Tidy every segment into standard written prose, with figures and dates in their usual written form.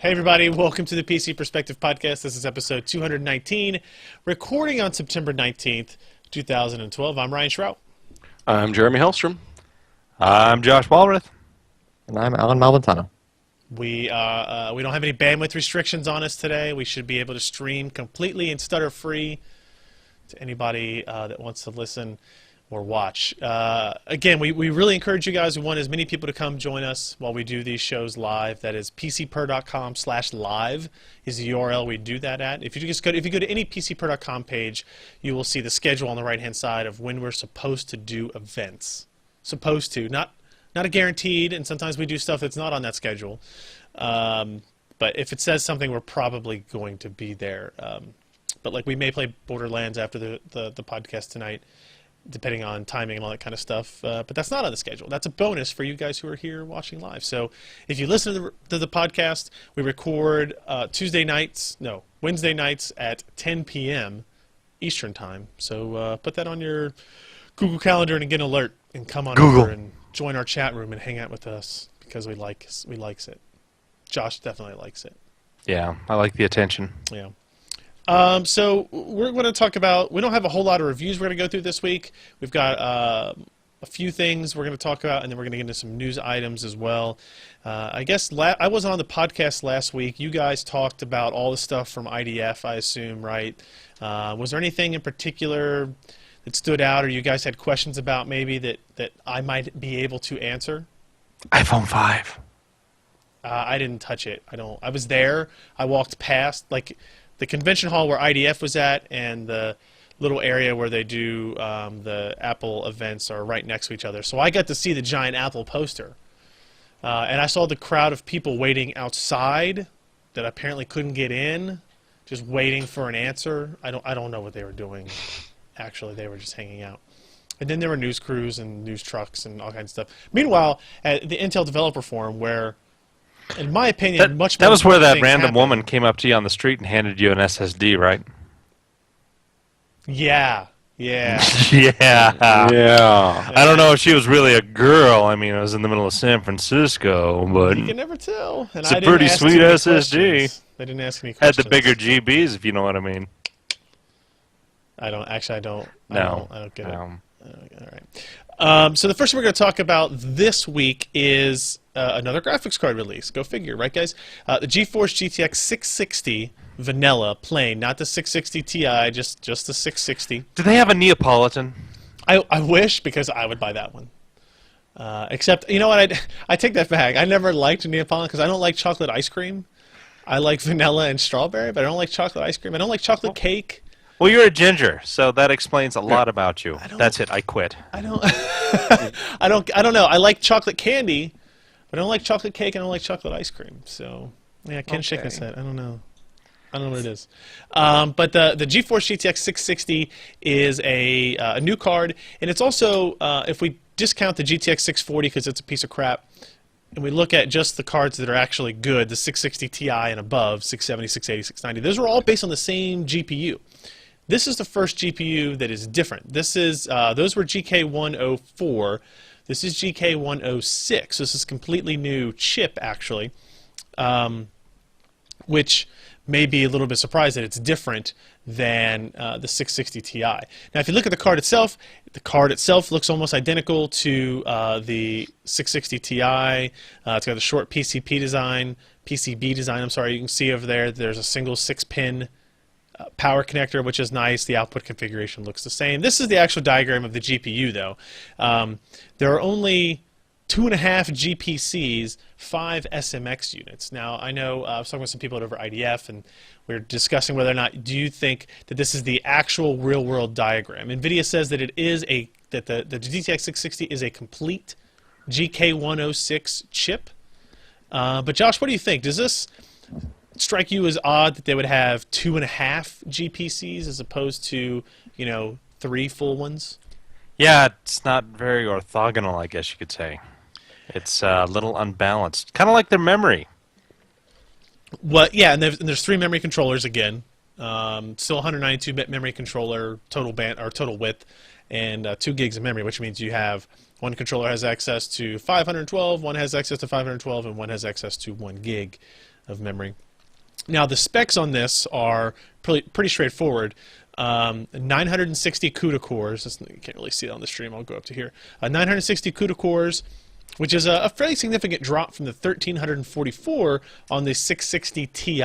Hey everybody, welcome to the PC Perspective Podcast. This is episode 219, recording on September 19th, 2012. I'm Ryan Shrout. I'm Jeremy Hellstrom. I'm Josh Walrath. And I'm Alan Malventano. We don't have any bandwidth restrictions on us today. We should be able to stream completely and stutter-free to anybody that wants to listen or watch. Again, we really encourage you guys. We want as many people to come join us while we do these shows live. That is pcper.com/live is the URL we do that at. If you go to any pcper.com page, you will see the schedule on the right-hand side of when we're supposed to do events. Supposed to, not a guaranteed, and sometimes we do stuff that's not on that schedule. But if it says something, we're probably going to be there. But like we may play Borderlands after the podcast tonight, depending on timing and all that kind of stuff. But that's not on the schedule. That's a bonus for you guys who are here watching live. So if you listen to the podcast, we record Wednesday nights at 10 p.m. Eastern Time. So put that on your Google Calendar and get an alert and come on over and join our chat room and hang out with us because we likes it. Josh definitely likes it. Yeah, I like the attention. Yeah. So we're going to talk about, we don't have a whole lot of reviews we're going to go through this week. We've got a few things we're going to talk about, and then we're going to get into some news items as well. I guess I wasn't on the podcast last week. You guys talked about all the stuff from IDF, I assume, right? Was there anything in particular that stood out or you guys had questions about maybe that I might be able to answer? iPhone 5. I didn't touch it. I was there. I walked past, like, the convention hall where IDF was at and the little area where they do the Apple events are right next to each other. So I got to see the giant Apple poster. And I saw the crowd of people waiting outside that apparently couldn't get in, just waiting for an answer. I don't know what they were doing. Actually, they were just hanging out. And then there were news crews and news trucks and all kinds of stuff. Meanwhile, at the Intel Developer Forum, where, in my opinion, that was where that random woman came up to you on the street and handed you an SSD, right? Yeah. Yeah. Yeah. I don't know if she was really a girl. I mean, I was in the middle of San Francisco, but You can never tell. And it's a pretty sweet SSD. They didn't ask me Had questions. the bigger GBs, if you know what I mean. I don't get it. No. All right. So the first thing we're going to talk about this week is another graphics card release. Go figure, right, guys? The GeForce GTX 660 vanilla, plain, not the 660 Ti, just the 660. Do they have a Neapolitan? I wish, because I would buy that one. Except, you know what? I take that back. I never liked Neapolitan because I don't like chocolate ice cream. I like vanilla and strawberry, but I don't like chocolate ice cream. I don't like chocolate cake. Well, you're a ginger, so that explains a lot about you. That's it. I quit. I don't know. I like chocolate candy, but I don't like chocolate cake. And I don't like chocolate ice cream. So yeah, Ken's shaking his head. I don't know what it is. But the GeForce GTX 660 is a new card, and it's also if we discount the GTX 640 because it's a piece of crap, and we look at just the cards that are actually good, the 660 Ti and above, 670, 680, 690, those are all based on the same GPU. This is the first GPU that is different. This is those were GK104. This is GK106. This is a completely new chip, actually, which may be a little bit surprised that it's different than the 660 Ti. Now, if you look at the card itself looks almost identical to the 660 Ti. It's got a short PCB design. I'm sorry. You can see over there. There's a single 6-pin power connector, which is nice. The output configuration looks the same. This is the actual diagram of the GPU, though. There are only 2.5 GPCs, 5 SMX units. Now, I know I was talking with some people over IDF, and we were discussing whether or not do you think that this is the actual real-world diagram. NVIDIA says that it is that the GTX 660 is a complete GK106 chip. But Josh, what do you think? Does this strike you as odd that they would have 2.5 GPCs as opposed to 3 full ones? Yeah, it's not very orthogonal, I guess you could say. It's a little unbalanced, kind of like their memory. Well, yeah, and there's 3 memory controllers again. Still 192-bit memory controller, total width, and 2 gigs of memory, which means you have one controller has access to 512, one has access to 512, and one has access to 1 gig. of memory. Now the specs on this are pretty straightforward. 960 CUDA cores. You can't really see it on the stream. I'll go up to here. 960 CUDA cores, which is a fairly significant drop from the 1344 on the 660 Ti.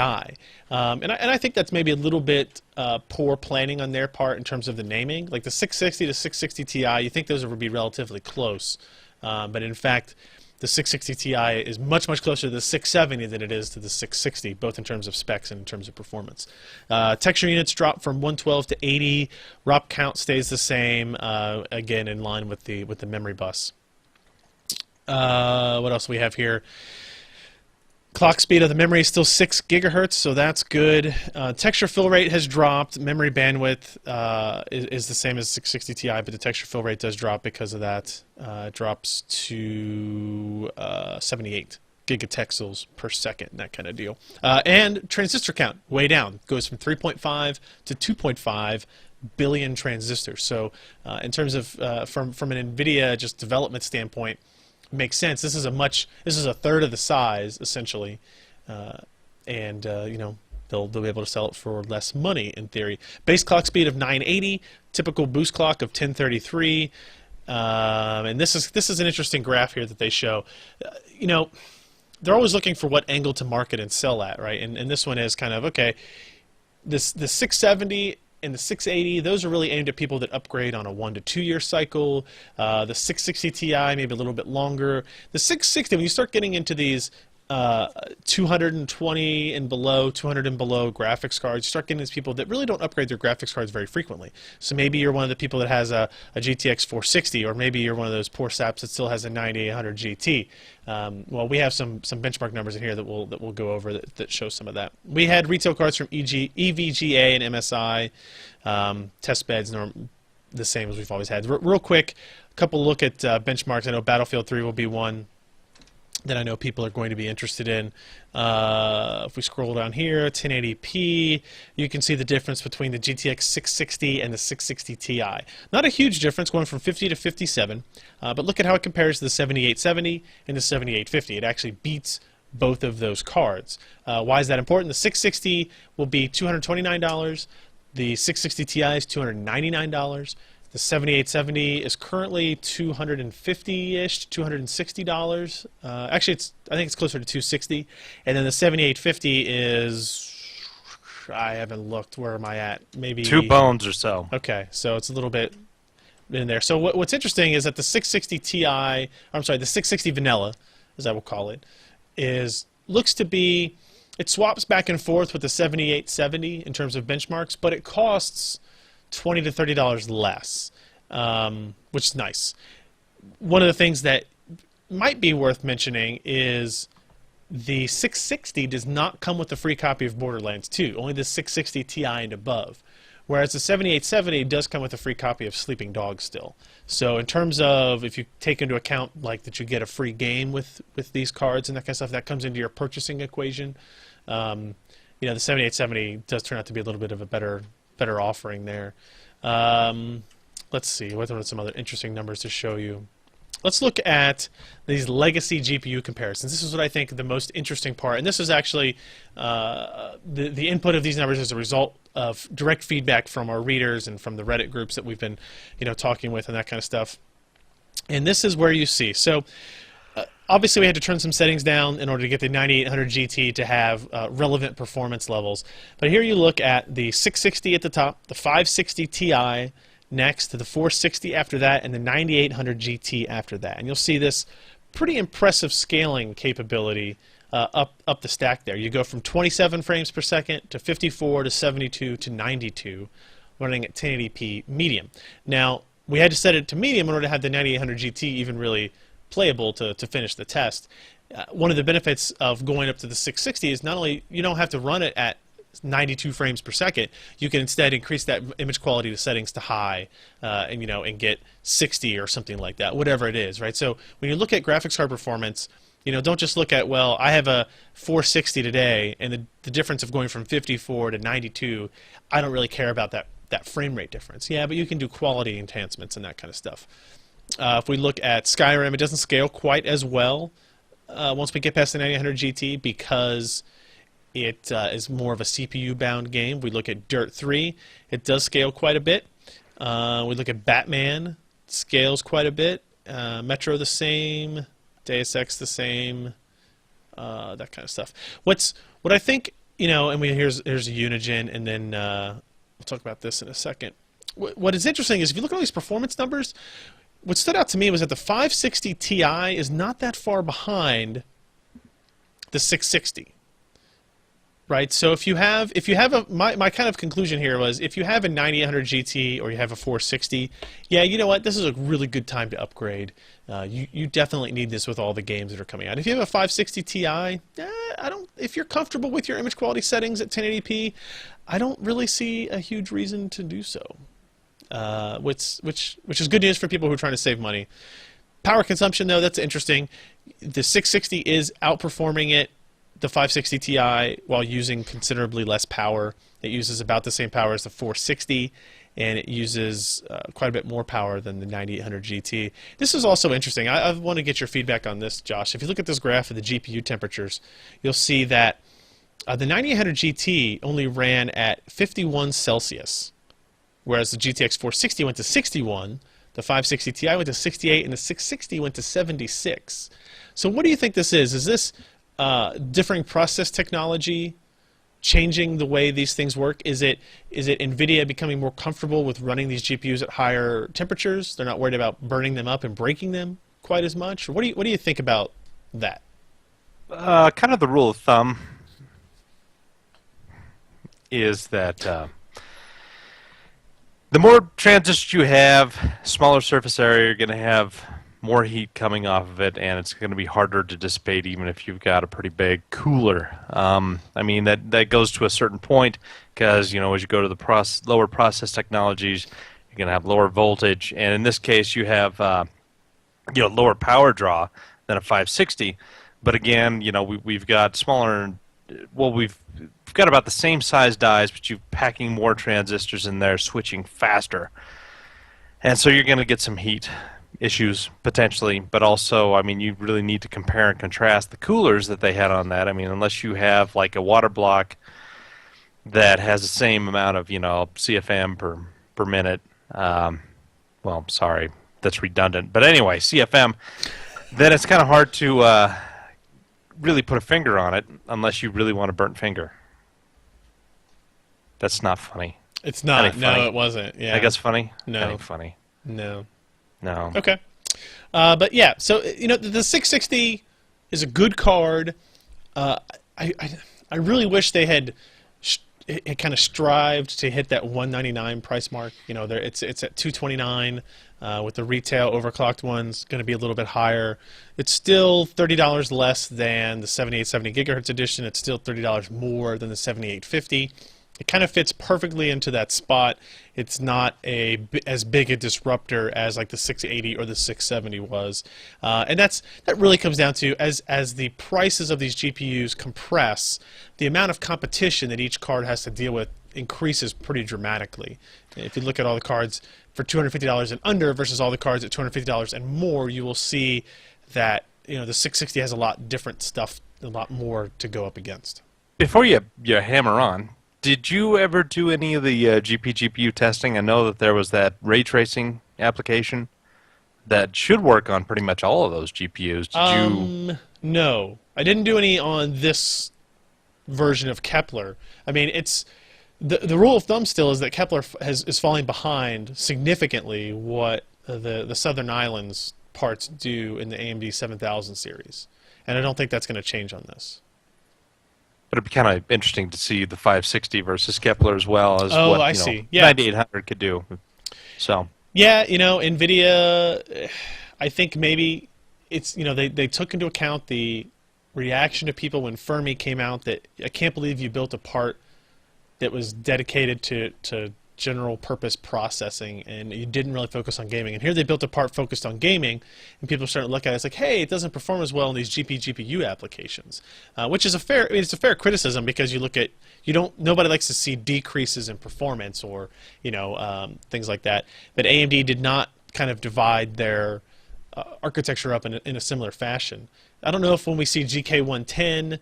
And I think that's maybe a little bit poor planning on their part in terms of the naming. Like the 660 to 660 Ti, you think those would be relatively close. But in fact, the 660 Ti is much, much closer to the 670 than it is to the 660, both in terms of specs and in terms of performance. Texture units drop from 112 to 80. ROP count stays the same, again in line with the memory bus. What else do we have here? Clock speed of the memory is still 6 gigahertz, so that's good. Texture fill rate has dropped. Memory bandwidth is the same as 660 Ti, but the texture fill rate does drop because of that. It drops to 78 gigatexels per second, that kind of deal. And transistor count, way down. It goes from 3.5 to 2.5 billion transistors. So in terms of, from an NVIDIA just development standpoint, makes sense. This is a third of the size essentially, and you know, they'll be able to sell it for less money in theory. Base clock speed of 980, typical boost clock of 1033, and this is an interesting graph here that they show. You know, they're always looking for what angle to market and sell at, right? And this one is kind of okay. The 670 and the 680, those are really aimed at people that upgrade on a 1 to 2 year cycle. The 660 Ti, maybe a little bit longer. The 660, when you start getting into these 220 and below, 200 and below graphics cards, you start getting these people that really don't upgrade their graphics cards very frequently. So maybe you're one of the people that has a GTX 460, or maybe you're one of those poor saps that still has a 9800 GT. Well, we have some benchmark numbers in here that we'll go over that show some of that. We had retail cards from EVGA and MSI. Test beds the same as we've always had. Real quick, a couple look at benchmarks. I know Battlefield 3 will be one that I know people are going to be interested in. If we scroll down here, 1080p, you can see the difference between the GTX 660 and the 660 Ti. Not a huge difference, going from 50 to 57, but look at how it compares to the 7870 and the 7850. It actually beats both of those cards. Why is that important? The 660 will be $229. The 660 Ti is $299. The 7870 is currently $250-ish, $260. Actually, I think it's closer to $260. And then the 7850 is, I haven't looked. Where am I at? Maybe $2 or so. Okay, so it's a little bit in there. So what's interesting is that the 660 Ti, I'm sorry, the 660 Vanilla, as I will call it, looks to be, it swaps back and forth with the 7870 in terms of benchmarks, but it costs $20 to $30 less, which is nice. One of the things that might be worth mentioning is the 660 does not come with a free copy of Borderlands 2, only the 660 Ti and above, whereas the 7870 does come with a free copy of Sleeping Dogs still. So in terms of, if you take into account like that you get a free game with these cards and that kind of stuff, that comes into your purchasing equation. You know, the 7870 does turn out to be a little bit of a better offering there. Let's see, what are some other interesting numbers to show you? Let's look at these legacy GPU comparisons. This is what I think the most interesting part, and this is actually the input of these numbers as a result of direct feedback from our readers and from the Reddit groups that we've been, you know, talking with and that kind of stuff. And this is where you see. So obviously we had to turn some settings down in order to get the 9800 GT to have relevant performance levels. But here you look at the 660 at the top, the 560 Ti next, to the 460 after that, and the 9800 GT after that. And you'll see this pretty impressive scaling capability up the stack there. You go from 27 frames per second to 54 to 72 to 92, running at 1080p medium. Now, we had to set it to medium in order to have the 9800 GT even really playable to finish the test. One of the benefits of going up to the 660 is not only you don't have to run it at 92 frames per second, you can instead increase that image quality to settings to high, and you know, and get 60 or something like that, whatever it is, right? So when you look at graphics card performance, you know, don't just look at, well, I have a 460 today, and the difference of going from 54 to 92, I don't really care about that frame rate difference. Yeah, but you can do quality enhancements and that kind of stuff. If we look at Skyrim, it doesn't scale quite as well once we get past the 9800 GT, because it is more of a CPU-bound game. We look at Dirt 3, it does scale quite a bit. We look at Batman, it scales quite a bit. Metro the same, Deus Ex the same, that kind of stuff. What I think, and here's a Unigen, and then we'll talk about this in a second. What is interesting is if you look at all these performance numbers, what stood out to me was that the 560 Ti is not that far behind the 660. Right, so if you have my kind of conclusion here was if you have a 9800 GT or you have a 460, yeah, you know what, this is a really good time to upgrade. You definitely need this with all the games that are coming out. If you have a 560 Ti, if you're comfortable with your image quality settings at 1080p, I don't really see a huge reason to do so. Which is good news for people who are trying to save money. Power consumption, though, that's interesting. The 660 is outperforming it. The 560 Ti, while using considerably less power, it uses about the same power as the 460, and it uses quite a bit more power than the 9800 GT. This is also interesting. I want to get your feedback on this, Josh. If you look at this graph of the GPU temperatures, you'll see that the 9800 GT only ran at 51 Celsius, whereas the GTX 460 went to 61, the 560 Ti went to 68, and the 660 went to 76. So what do you think this is? Is this differing process technology changing the way these things work? Is it NVIDIA becoming more comfortable with running these GPUs at higher temperatures? They're not worried about burning them up and breaking them quite as much? Or what do you think about that? Kind of the rule of thumb is that the more transistors you have, smaller surface area, you're going to have more heat coming off of it, and it's going to be harder to dissipate even if you've got a pretty big cooler. I mean, that goes to a certain point because, as you go to the lower process technologies, you're going to have lower voltage, and in this case you have lower power draw than a 560. But again, we've got smaller, well, we've got about the same size dies, but you're packing more transistors in there, switching faster. And so you're going to get some heat issues potentially, but also, I mean, you really need to compare and contrast the coolers that they had on that. I mean, unless you have like a water block that has the same amount of, CFM per minute. Well, sorry, that's redundant. But anyway, CFM, then it's kind of hard to really put a finger on it unless you really want a burnt finger. That's not funny. It's not. Funny. No, it wasn't. Yeah. I guess funny? No. That ain't funny. No. No. Okay. But yeah, so the 660 is a good card. I really wish they had it kind of strived to hit that 199 price mark. It's at 229 with the retail overclocked ones going to be a little bit higher. It's still $30 less than the 7870 gigahertz edition. It's still $30 more than the 7850. It kind of fits perfectly into that spot. It's not as big a disruptor as like the 680 or the 670 was, and that really comes down to as the prices of these GPUs compress, the amount of competition that each card has to deal with increases pretty dramatically. If you look at all the cards for $250 and under versus all the cards at $250 and more, you will see that the 660 has a lot different stuff, a lot more to go up against. Before you hammer on, did you ever do any of the GPU testing? I know that there was that ray tracing application that should work on pretty much all of those GPUs. Did you? No, I didn't do any on this version of Kepler. I mean, it's the rule of thumb still is that Kepler is falling behind significantly what the Southern Islands parts do in the AMD 7000 series, and I don't think that's going to change on this. But it'd be kind of interesting to see the 560 versus Kepler as well as what I see. Yeah. 9800 could do. So yeah, NVIDIA, I think maybe it's they took into account the reaction of people when Fermi came out that I can't believe you built a part that was dedicated to general purpose processing and you didn't really focus on gaming. And here they built a part focused on gaming, and people started to look at it as like, hey, it doesn't perform as well in these GPU applications, which is it's a fair criticism because you look at nobody likes to see decreases in performance or things like that. But AMD did not kind of divide their architecture up in a similar fashion. I don't know if when we see GK110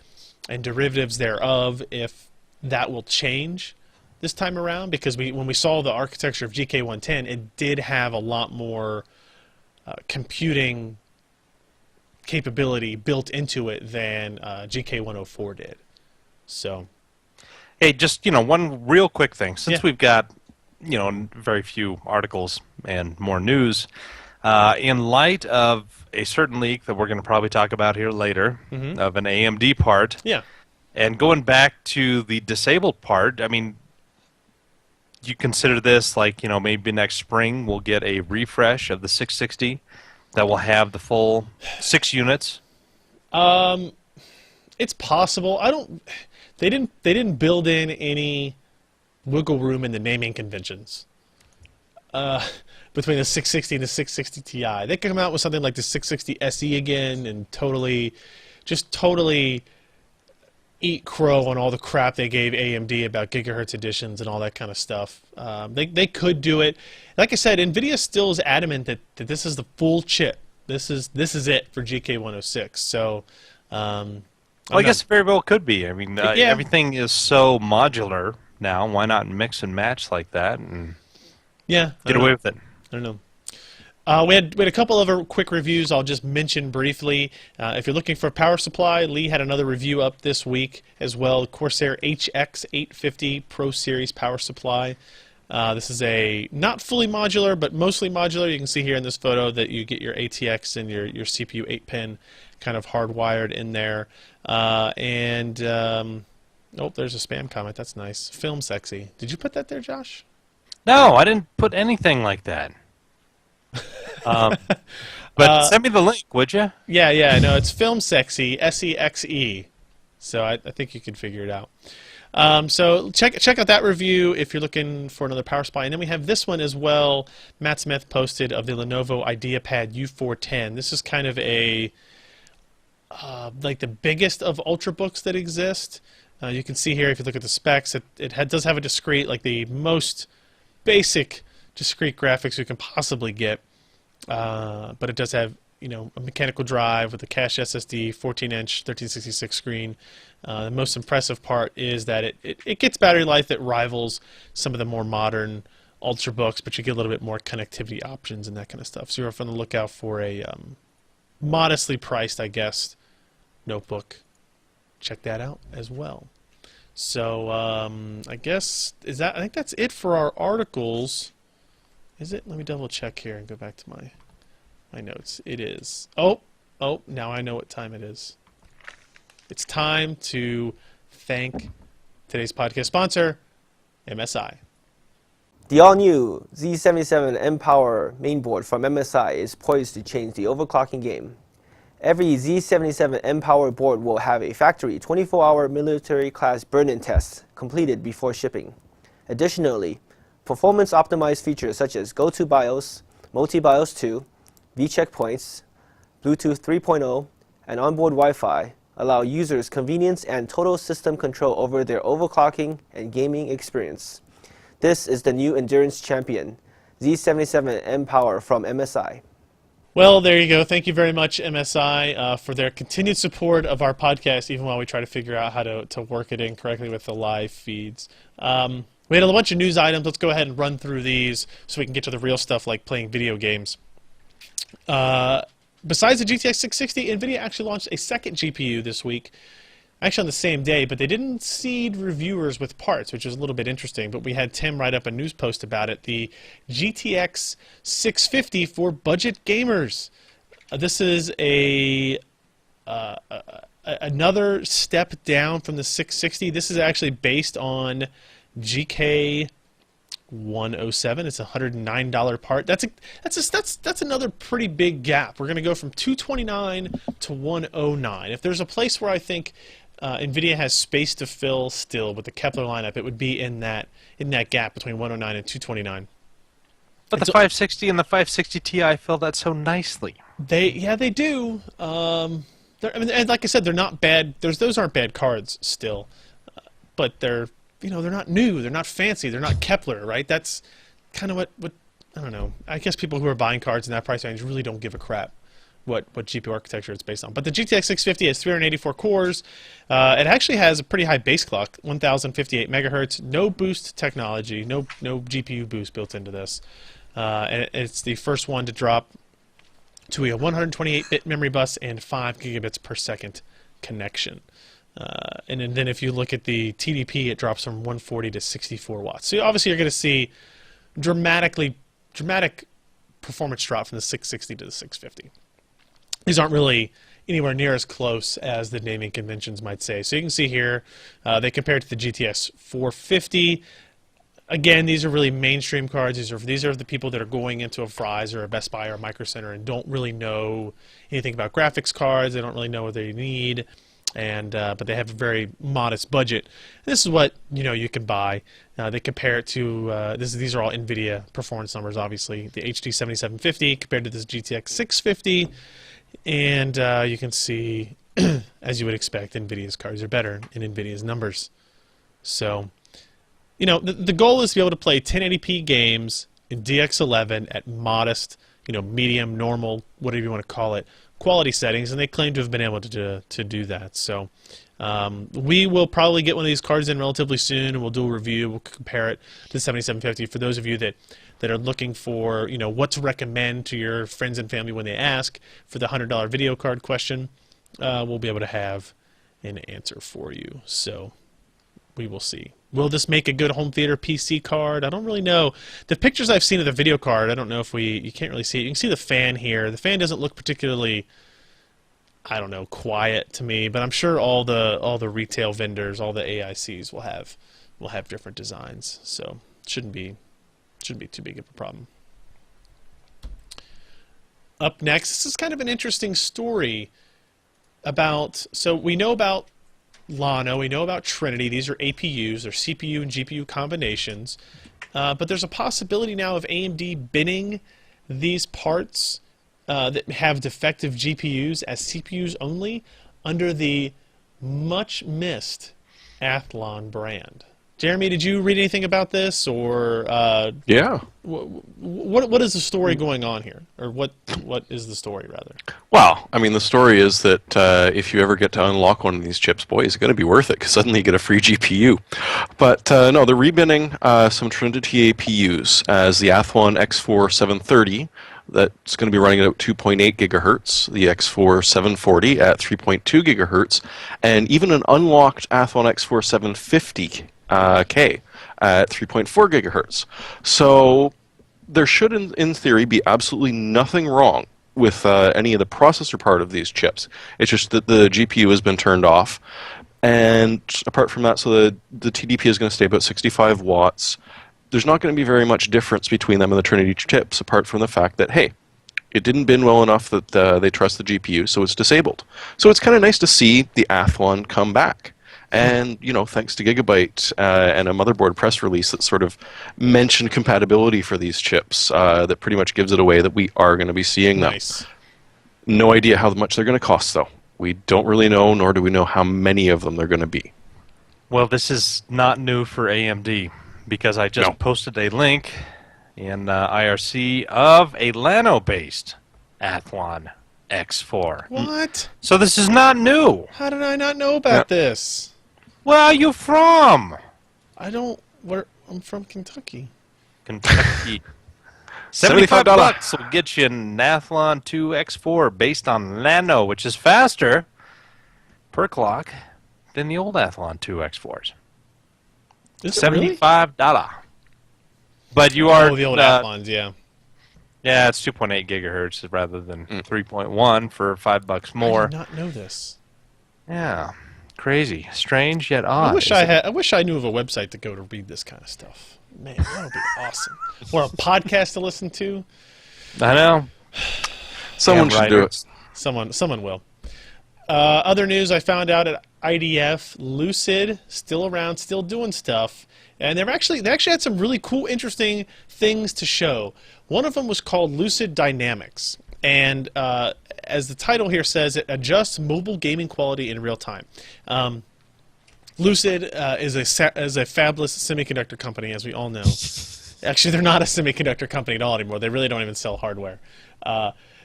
and derivatives thereof if that will change this time around, because when we saw the architecture of GK110, it did have a lot more computing capability built into it than GK104 did. So, Hey, just one real quick thing. Since Yeah. we've got very few articles and more news, in light of a certain leak that we're going to probably talk about here later of an AMD part, yeah. and going back to the disabled part, I mean, you consider this like maybe next spring we'll get a refresh of the 660 that will have the full 6 units. It's possible. They didn't build in any wiggle room in the naming conventions between the 660 and the 660 Ti. They could come out with something like the 660 SE again and totally eat crow on all the crap they gave AMD about gigahertz editions and all that kind of stuff. They could do it. Like I said, NVIDIA still is adamant that this is the full chip. This is it for GK106. So, Well, I guess it very well could be. I mean, Yeah. everything is so modular now. Why not mix and match like that and yeah, get away with it? I don't know. We had a couple other quick reviews I'll just mention briefly. If you're looking for a power supply, Lee had another review up this week as well. Corsair HX 850 Pro Series power supply. This is a not fully modular, but mostly modular. You can see here in this photo that you get your ATX and your CPU 8-pin kind of hardwired in there. Oh, there's a spam comment. That's nice. Film sexy. Did you put that there, Josh? No, I didn't put anything like that. But send me the link, would you? Yeah. No, it's film sexy. SEXE. So I think you can figure it out. So check out that review if you're looking for another power supply. And then we have this one as well. Matt Smith posted of the Lenovo IdeaPad U410. This is kind of a like the biggest of ultrabooks that exist. You can see here if you look at the specs, it does have a discrete, like the most basic discrete graphics you can possibly get. But it does have a mechanical drive with a cache SSD, 14-inch 1366 screen. The most impressive part is that it gets battery life that rivals some of the more modern ultrabooks, but you get a little bit more connectivity options and that kind of stuff. So you're on the lookout for a modestly priced, I guess, notebook. Check that out as well. So I think that's it for our articles. Is it? Let me double check here and go back to my notes. It is. Oh, now I know what time it is. It's time to thank today's podcast sponsor, MSI. The all-new Z77 M-Power mainboard from MSI is poised to change the overclocking game. Every Z77 M-Power board will have a factory 24-hour military-class burn-in test completed before shipping. Additionally, performance-optimized features such as Go-To BIOS, Multi-BIOS 2, V-checkpoints, Bluetooth 3.0, and onboard Wi-Fi allow users convenience and total system control over their overclocking and gaming experience. This is the new endurance champion, Z77 M-Power from MSI. Well, there you go. Thank you very much, MSI, for their continued support of our podcast, even while we try to figure out how to work it in correctly with the live feeds. We had a bunch of news items. Let's go ahead and run through these so we can get to the real stuff like playing video games. Besides the GTX 660, NVIDIA actually launched a second GPU this week, actually on the same day, but they didn't seed reviewers with parts, which is a little bit interesting, but we had Tim write up a news post about it, the GTX 650 for budget gamers. This is another step down from the 660. This is actually based on GK 107. It's a $109 part. That's another pretty big gap. We're going to go from 229 to 109. If there's a place where I think NVIDIA has space to fill still with the Kepler lineup, it would be in that gap between 109 and 229. But the 560 and the 560 Ti fill that so nicely. They do. And like I said, they're not bad. Those aren't bad cards still, but they're not new, they're not fancy, they're not Kepler, right? That's kind of what I don't know. I guess people who are buying cards in that price range really don't give a crap what GPU architecture it's based on. But the GTX 650 has 384 cores. It actually has a pretty high base clock, 1058 megahertz. No boost technology, no GPU boost built into this. And it's the first one to drop to a 128-bit memory bus and 5 gigabits per second connection. And then if you look at the TDP, it drops from 140 to 64 watts. So obviously you're going to see dramatic performance drop from the 660 to the 650. These aren't really anywhere near as close as the naming conventions might say. So you can see here, they compare it to the GTX 450. Again, these are really mainstream cards. These are the people that are going into a Fry's or a Best Buy or a Micro Center and don't really know anything about graphics cards. They don't really know what they need. But they have a very modest budget. This is what you can buy. They compare it to these are all NVIDIA performance numbers, obviously. The HD 7750 compared to this GTX 650, and you can see, as you would expect, NVIDIA's cards are better in NVIDIA's numbers. So, the goal is to be able to play 1080p games in DX11 at modest, medium, normal, whatever you want to call it, quality settings, and they claim to have been able to do that. So we will probably get one of these cards in relatively soon, and we'll do a review. We'll compare it to the 7750 for those of you that are looking for what to recommend to your friends and family when they ask for the $100 video card question. We'll be able to have an answer for you. So we will see. Will this make a good home theater PC card? I don't really know. The pictures I've seen of the video card, I don't know if you can't really see it. You can see the fan here. The fan doesn't look particularly, I don't know, quiet to me, but I'm sure all the retail vendors, all the AICs will have different designs. So it shouldn't be too big of a problem. Up next, this is kind of an interesting story so we know about Llano, we know about Trinity. These are APUs, they're CPU and GPU combinations. But there's a possibility now of AMD binning these parts that have defective GPUs as CPUs only under the much missed Athlon brand. Jeremy, did you read anything about this, or Yeah. what is the story going on here, or what is the story rather? Well, I mean, the story is that if you ever get to unlock one of these chips, boy, it's going to be worth it, because suddenly you get a free GPU. But no, they're rebinning some Trinity APUs as the Athlon X4 730. That's going to be running at 2.8 gigahertz, the X4 740 at 3.2 gigahertz, and even an unlocked Athlon X4 750 K at 3.4 gigahertz. So there should, in theory, be absolutely nothing wrong with any of the processor part of these chips. It's just that the GPU has been turned off. And apart from that, so the TDP is going to stay about 65 watts. There's not going to be very much difference between them and the Trinity chips, apart from the fact that, hey, it didn't bin well enough that they trust the GPU, so it's disabled. So it's kind of nice to see the Athlon come back. And, thanks to Gigabyte and a motherboard press release that sort of mentioned compatibility for these chips, that pretty much gives it away that we are going to be seeing them. Nice. No idea how much they're going to cost, though. We don't really know, nor do we know how many of them they're going to be. Well, this is not new for AMD, because I just posted a link in IRC of a Llano-based Athlon X4. What? So this is not new. How did I not know about this? Where are you from? I'm from Kentucky. Kentucky. $75 will get you an Athlon 2 X4 based on Llano, which is faster per clock than the old Athlon 2 X4s. Is it really? $75. But you are the old Athlons, yeah. Yeah, it's 2.8 gigahertz rather than 3.1 for $5 more. I did not know this. Yeah, crazy, strange yet odd. I wish I knew of a website to go to read this kind of stuff. Man, that would be awesome. Or a podcast to listen to. I know. Someone should do it. Someone will. Other news I found out at IDF, Lucid still around, still doing stuff, and they actually had some really cool, interesting things to show. One of them was called Lucid Dynamics, and as the title here says, it adjusts mobile gaming quality in real time. Lucid is a fabless semiconductor company, as we all know. Actually, they're not a semiconductor company at all anymore. They really don't even sell hardware.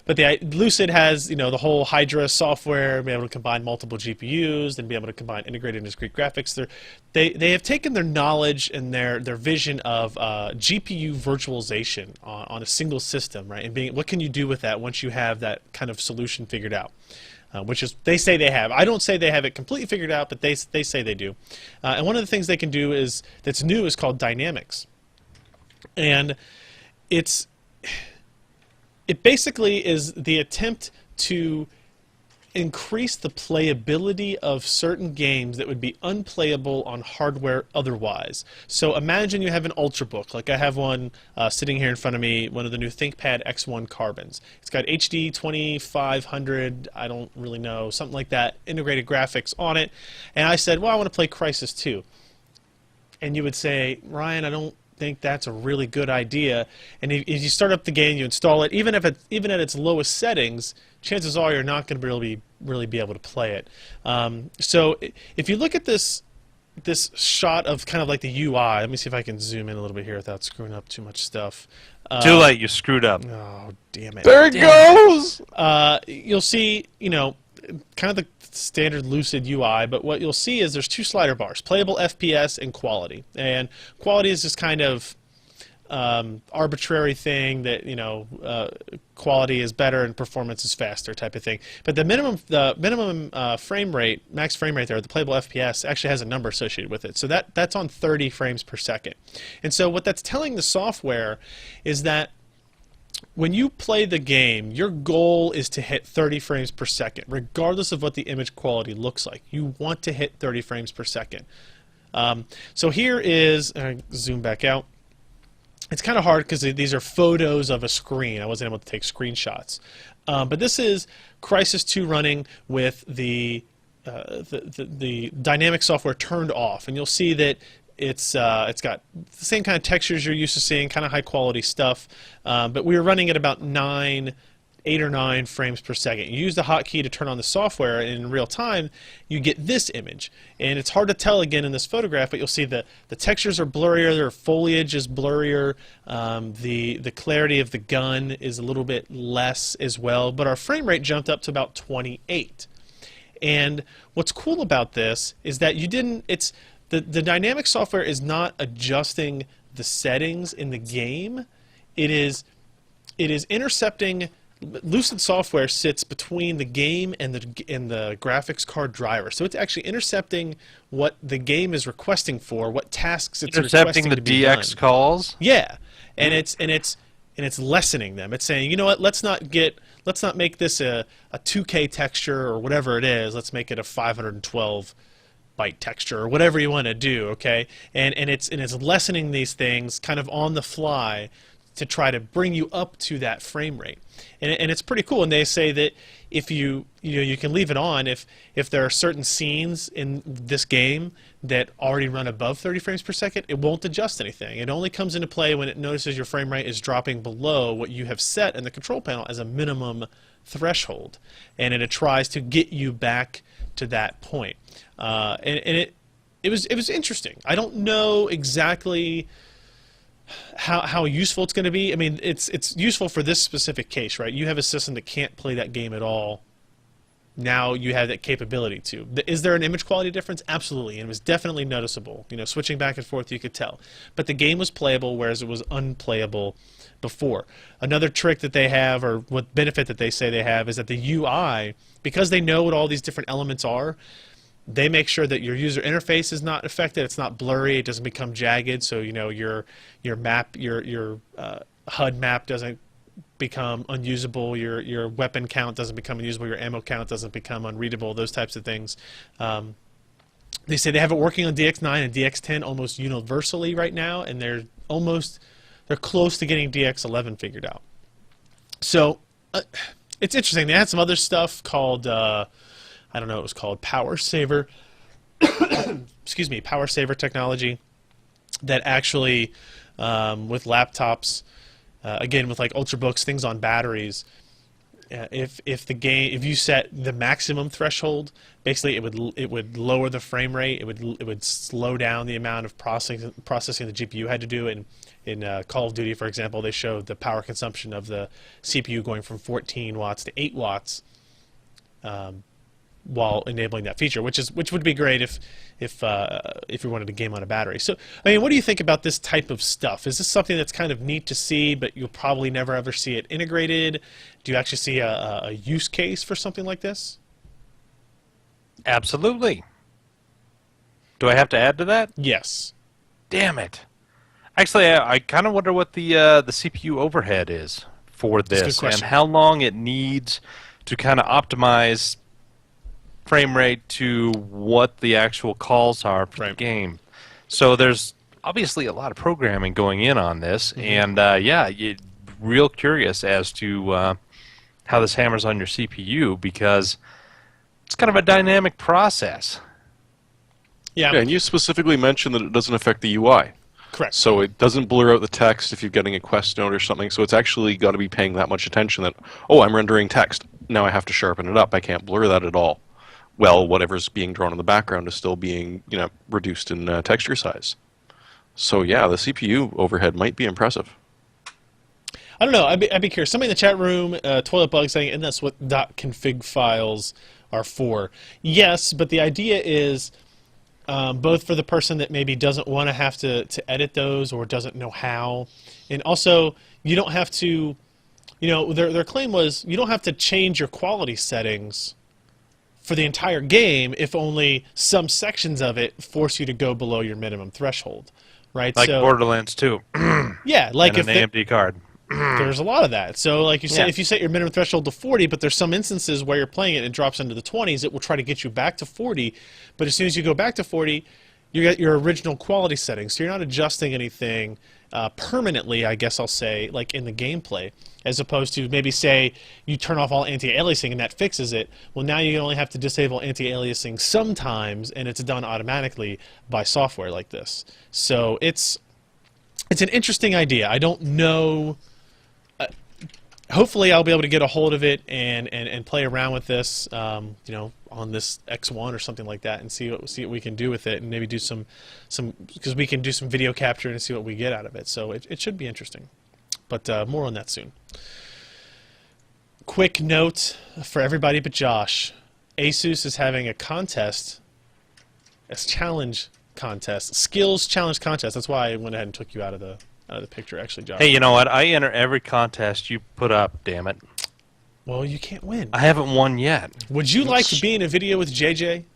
but the Lucid has, the whole Hydra software, be able to combine multiple GPUs, and be able to combine integrated and discrete graphics. They have taken their knowledge and their vision of GPU virtualization on a single system, right? And what can you do with that once you have that kind of solution figured out? Which is, they say they have. I don't say they have it completely figured out, but they say they do. And one of the things they can do that's new is called Dynamics. And it basically is the attempt to increase the playability of certain games that would be unplayable on hardware otherwise. So imagine you have an Ultrabook, like I have one sitting here in front of me, one of the new ThinkPad X1 Carbons. It's got HD 2500, I don't really know, something like that, integrated graphics on it. And I said, well, I want to play Crysis 2. And you would say, Ryan, I don't think that's a really good idea. And if you start up the game, you install it, even at its lowest settings, chances are you're not going to really be able to play it. So if you look at this shot of kind of like the UI, let me see if I can zoom in a little bit here without screwing up too much stuff. Too late, you screwed up. Oh, damn it. There it goes! You'll see, kind of the standard Lucid UI, but what you'll see is there's two slider bars, playable FPS and quality. And quality is just kind of arbitrary thing that, quality is better and performance is faster type of thing. But the minimum frame rate, max frame rate there, the playable FPS, actually has a number associated with it. So that's on 30 frames per second. And so what that's telling the software is that when you play the game, your goal is to hit 30 frames per second, regardless of what the image quality looks like. You want to hit 30 frames per second. So here is, zoom back out. It's kind of hard because these are photos of a screen. I wasn't able to take screenshots. But this is Crysis 2 running with the dynamic software turned off. And you'll see that it's got the same kind of textures you're used to seeing, kind of high quality stuff. But we were running at about 8 or 9 frames per second. You use the hotkey to turn on the software, and in real time, you get this image. And it's hard to tell again in this photograph, but you'll see the textures are blurrier, their foliage is blurrier, the clarity of the gun is a little bit less as well, but our frame rate jumped up to about 28. And what's cool about this is that the dynamic software is not adjusting the settings in the game. It is intercepting. Lucid software sits between the game and the graphics card driver, so it's actually intercepting what the game is requesting for, what tasks it's requesting to be done. Intercepting the DX calls. Yeah, and it's lessening them. It's saying, you know what? Let's not make this a 2K texture or whatever it is. Let's make it a 512 byte texture or whatever you want to do. Okay, and it's lessening these things kind of on the fly to try to bring you up to that frame rate. And it's pretty cool. And they say that if you can leave it on if there are certain scenes in this game that already run above 30 frames per second, it won't adjust anything. It only comes into play when it notices your frame rate is dropping below what you have set in the control panel as a minimum threshold. And it tries to get you back to that point. It was interesting. I don't know exactly how useful it's going to be. I mean, it's useful for this specific case, right? You have a system that can't play that game at all. Now you have that capability to. Is there an image quality difference? Absolutely, and it was definitely noticeable. Switching back and forth, you could tell. But the game was playable, whereas it was unplayable before. Another trick that they have, or what benefit that they say they have, is that the UI, because they know what all these different elements are, they make sure that your user interface is not affected. It's not blurry. It doesn't become jagged. So your map, your HUD map doesn't become unusable. Your weapon count doesn't become unusable. Your ammo count doesn't become unreadable. Those types of things. They say they have it working on DX9 and DX10 almost universally right now, and they're close to getting DX11 figured out. So it's interesting. They had some other stuff called. I don't know what it was called, Power Saver, excuse me, Power Saver technology that actually, with laptops, again, with like Ultrabooks, things on batteries, if you set the maximum threshold, basically it would lower the frame rate. It would slow down the amount of processing the GPU had to do. In Call of Duty, for example, they showed the power consumption of the CPU going from 14 watts to 8 watts. While enabling that feature, which would be great if you wanted to game on a battery. So, I mean, what do you think about this type of stuff? Is this something that's kind of neat to see, but you'll probably never ever see it integrated? Do you actually see a use case for something like this? Absolutely. Do I have to add to that? Yes. Damn it. Actually, I kind of wonder what the CPU overhead is for That's a good this, and question. how long it needs to kind of optimize frame rate to what the actual calls are for the game. So there's obviously a lot of programming going in on this, and yeah, you're real curious as to how this hammers on your CPU, because it's kind of a dynamic process. Yeah. Yeah, and you specifically mentioned that it doesn't affect the UI. Correct. So it doesn't blur out the text if you're getting a quest note or something. So it's actually got to be paying that much attention that, oh, I'm rendering text. Now I have to sharpen it up. I can't blur that at all. Well, whatever's being drawn in the background is still being, reduced in texture size. So yeah, the CPU overhead might be impressive. I don't know. I'd be curious. Somebody in the chat room, Toilet Bug, saying, and that's what .config files are for. Yes, but the idea is both for the person that maybe doesn't want to have to edit those or doesn't know how, and also you don't have to, their claim was you don't have to change your quality settings for the entire game if only some sections of it force you to go below your minimum threshold, right? Like so, Borderlands 2. Yeah, like and an AMD card. there's a lot of that. So like you said, if you set your minimum threshold to 40, but there's some instances where you're playing it and it drops into the 20s, it will try to get you back to 40. But as soon as you go back to 40, you get your original quality settings. So you're not adjusting anything permanently, I guess I'll say, like in the gameplay, as opposed to maybe say you turn off all anti-aliasing and that fixes it. Well, now you only have to disable anti-aliasing sometimes, and it's done automatically by software like this. So it's an interesting idea. I don't know. Hopefully, I'll be able to get a hold of it and play around with this, on this X1 or something like that, and see what we can do with it, and maybe do some because we can do some video capture and see what we get out of it. So it should be interesting, but more on that soon. Quick note for everybody but Josh: Asus is having a contest, a challenge contest, skills challenge contest. That's why I went ahead and took you out of the picture, actually, Josh. Hey, you know what? I enter every contest you put up, damn it. Well, you can't win. I haven't won yet. Would you like to be in a video with JJ?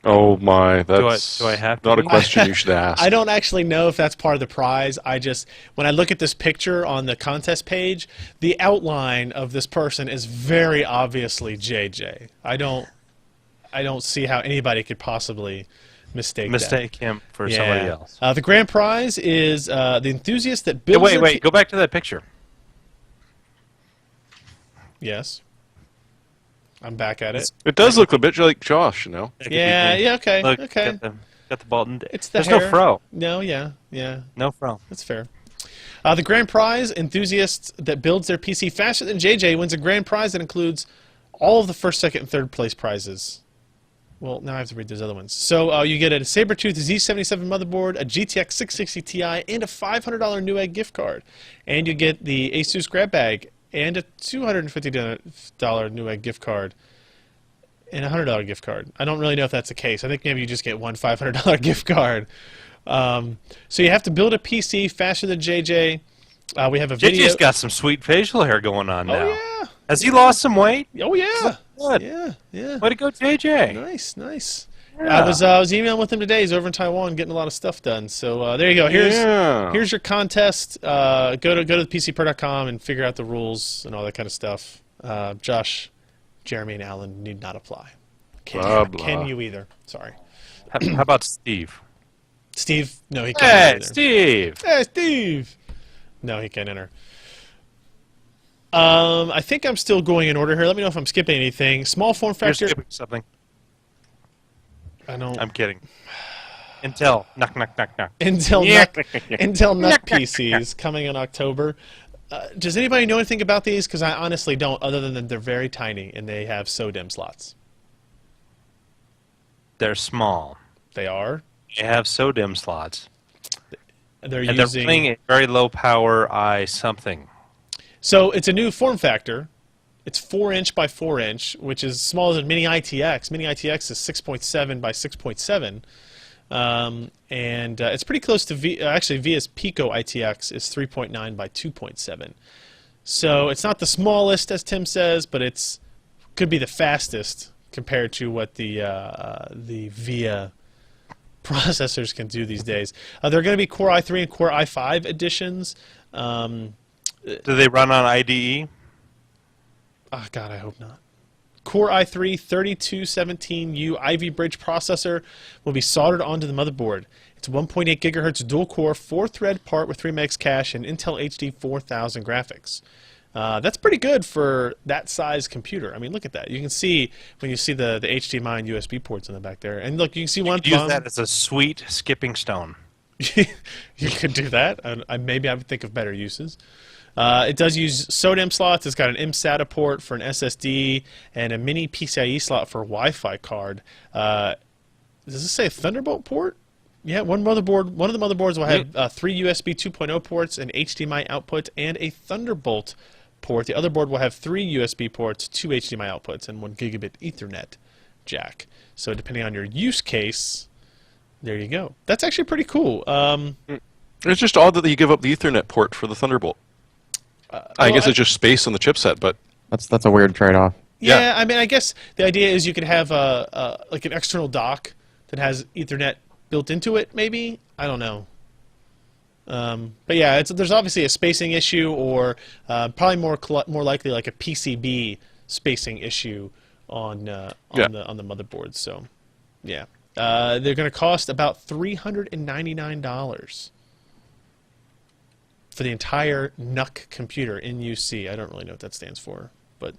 Oh my, that's do I have to not a be? question you should ask. I don't actually know if that's part of the prize. When I look at this picture on the contest page, the outline of this person is very obviously JJ. I don't see how anybody could possibly mistake him for somebody else. The grand prize is the enthusiast that builds. Wait, go back to that picture. Yes, I'm back at it. It does look a bit like Josh, Yeah, okay, Look, okay. Got the bald. It's the There's hair. no fro. No, yeah. No fro. That's fair. The grand prize, enthusiast that builds their PC faster than JJ wins a grand prize that includes all of the first, second, and third place prizes. Well, now I have to read those other ones. So you get a Sabertooth Z77 motherboard, a GTX 660 Ti, and a $500 Newegg gift card. And you get the Asus grab bag and a $250 Newegg gift card and a $100 gift card. I don't really know if that's the case. I think maybe you just get one $500 gift card. So you have to build a PC faster than JJ. We have a video. JJ's got some sweet facial hair going on now. Oh, yeah. Has he lost some weight? Oh, yeah. Good. Yeah. Way to go, JJ. Nice. Yeah. I was emailing with him today. He's over in Taiwan getting a lot of stuff done. So there you go. Here's your contest. Go to thepcper.com and figure out the rules and all that kind of stuff. Josh, Jeremy, and Alan need not apply. Can you either? Sorry. How about Steve? Steve? No, he can't either. Steve. Hey, Steve! No, he can't enter. I think I'm still going in order here. Let me know if I'm skipping anything. Small form You're factor. skipping something. I don't. I'm kidding. Intel. Knock. Intel NUC PCs coming in October. Does anybody know anything about these? Because I honestly don't, other than that they're very tiny and they have SODIMM slots. They're small. They are. They have SODIMM slots. They're And using. they're running a very low power i something. So it's a new form factor. It's 4-inch by 4-inch, which is smaller than Mini ITX. Mini ITX is 6.7 by 6.7. And it's pretty close to actually Via's Pico ITX is 3.9 by 2.7. So it's not the smallest, as Tim says, but it's could be the fastest compared to what the Via processors can do these days. They're going to be Core i3 and Core i5 editions. Do they run on IDE? Oh, God, I hope not. Core i3 3217U Ivy Bridge processor will be soldered onto the motherboard. It's a 1.8 gigahertz dual-core, 4-thread part with 3 megs cache and Intel HD 4000 graphics. That's pretty good for that size computer. I mean, look at that. You can see when you see the HDMI and USB ports in the back there. And look, you can see one Use that as a sweet skipping stone. You could do that. Maybe I would think of better uses. It does use SODIMM slots. It's got an mSATA port for an SSD and a mini PCIe slot for a Wi-Fi card. Does this say a Thunderbolt port? Yeah, one of the motherboards will have 3 USB 2.0 ports, an HDMI output, and a Thunderbolt port. The other board will have 3 USB ports, 2 HDMI outputs, and 1 gigabit Ethernet jack. So depending on your use case, there you go. That's actually pretty cool. It's just odd that you give up the Ethernet port for the Thunderbolt. I guess it's just space on the chipset, but That's a weird trade-off. Yeah, I mean, I guess the idea is you could have like an external dock that has Ethernet built into it, maybe? I don't know. But yeah, there's obviously a spacing issue, or probably more likely like a PCB spacing issue on the motherboard. So, yeah, they're going to cost about $399 for the entire NUC computer, NUC. I don't really know what that stands for, but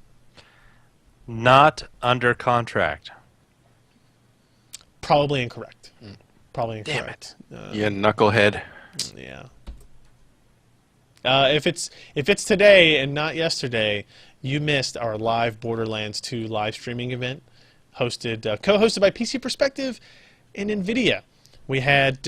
Not under contract. probably incorrect. Probably incorrect. yeah, knucklehead. Yeah. If it's today and not yesterday, you missed our live Borderlands 2 live streaming event, co-hosted by PC Perspective and NVIDIA. We had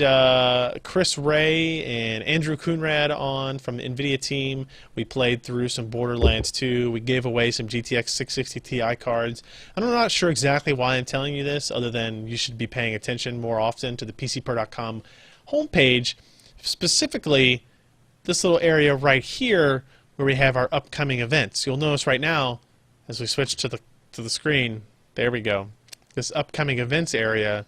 Chris Ray and Andrew Coonrad on from the NVIDIA team. We played through some Borderlands 2. We gave away some GTX 660 Ti cards. I'm not sure exactly why I'm telling you this, other than you should be paying attention more often to the PCPer.com homepage, specifically this little area right here where we have our upcoming events. You'll notice right now, as we switch to the screen, there we go, this upcoming events area.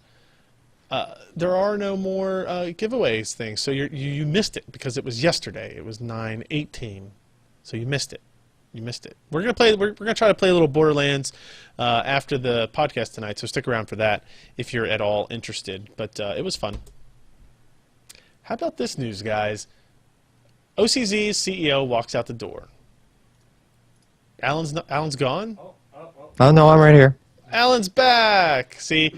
There are no more giveaways things, so you missed it because it was yesterday. It was 9/18, so you missed it. You missed it. We're gonna try to play a little Borderlands after the podcast tonight, so stick around for that if you're at all interested. But it was fun. How about this news, guys? OCZ's CEO walks out the door. Alan's gone. Oh no, I'm right here. Alan's back. See.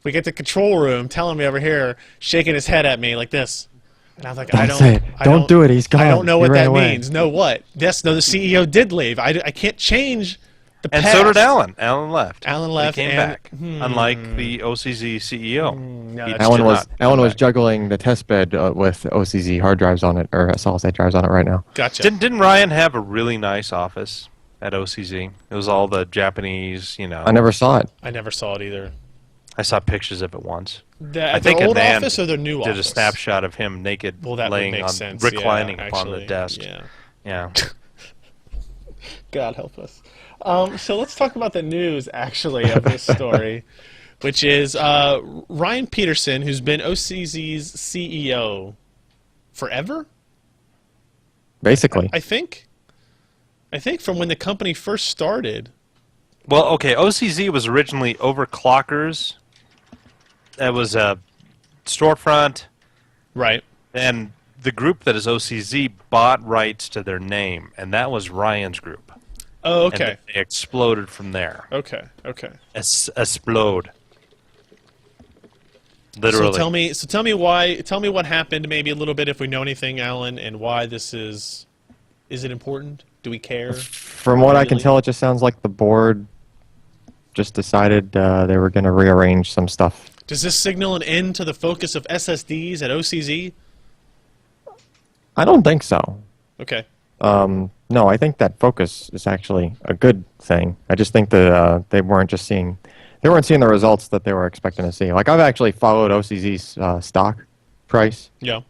We get the control room telling me over here, shaking his head at me like this. And I was like, Don't say it. Don't do it. He's gone. I don't know He what ran that away. means. No what? Yes, no, the CEO did leave. I can't change the And past. so did Alan. Alan left. Alan left. He came and, back. Unlike the OCZ CEO. no, He that's did true. not come Alan was back. juggling the test bed with OCZ hard drives on it, or solid state drives on it right now. Gotcha. Didn't Ryan have a really nice office at OCZ? It was all the Japanese, I never saw it. I never saw it either. I saw pictures of it once. At I think the old Anand office or the new did office? a snapshot of him naked, Well, that would laying make on, sense. reclining yeah, upon the actually. desk. Yeah. Yeah. God help us. So let's talk about the news, actually, of this story, which is Ryan Peterson, who's been OCZ's CEO forever, Basically. I think from when the company first started. Well, okay, OCZ was originally Overclockers. That was a storefront, Right. and the group that is OCZ bought rights to their name, and that was Ryan's group. Oh, And okay. they exploded from there. Okay. Explode. Literally. So tell me what happened, maybe a little bit if we know anything, Alan, and why this is Is it important? Do we care? From what I can Really? tell, it just sounds like the board just decided they were going to rearrange some stuff. Does this signal an end to the focus of SSDs at OCZ? I don't think so. Okay. No, I think that focus is actually a good thing. I just think that they weren't seeing the results that they were expecting to see. Like, I've actually followed OCZ's stock price, Yeah.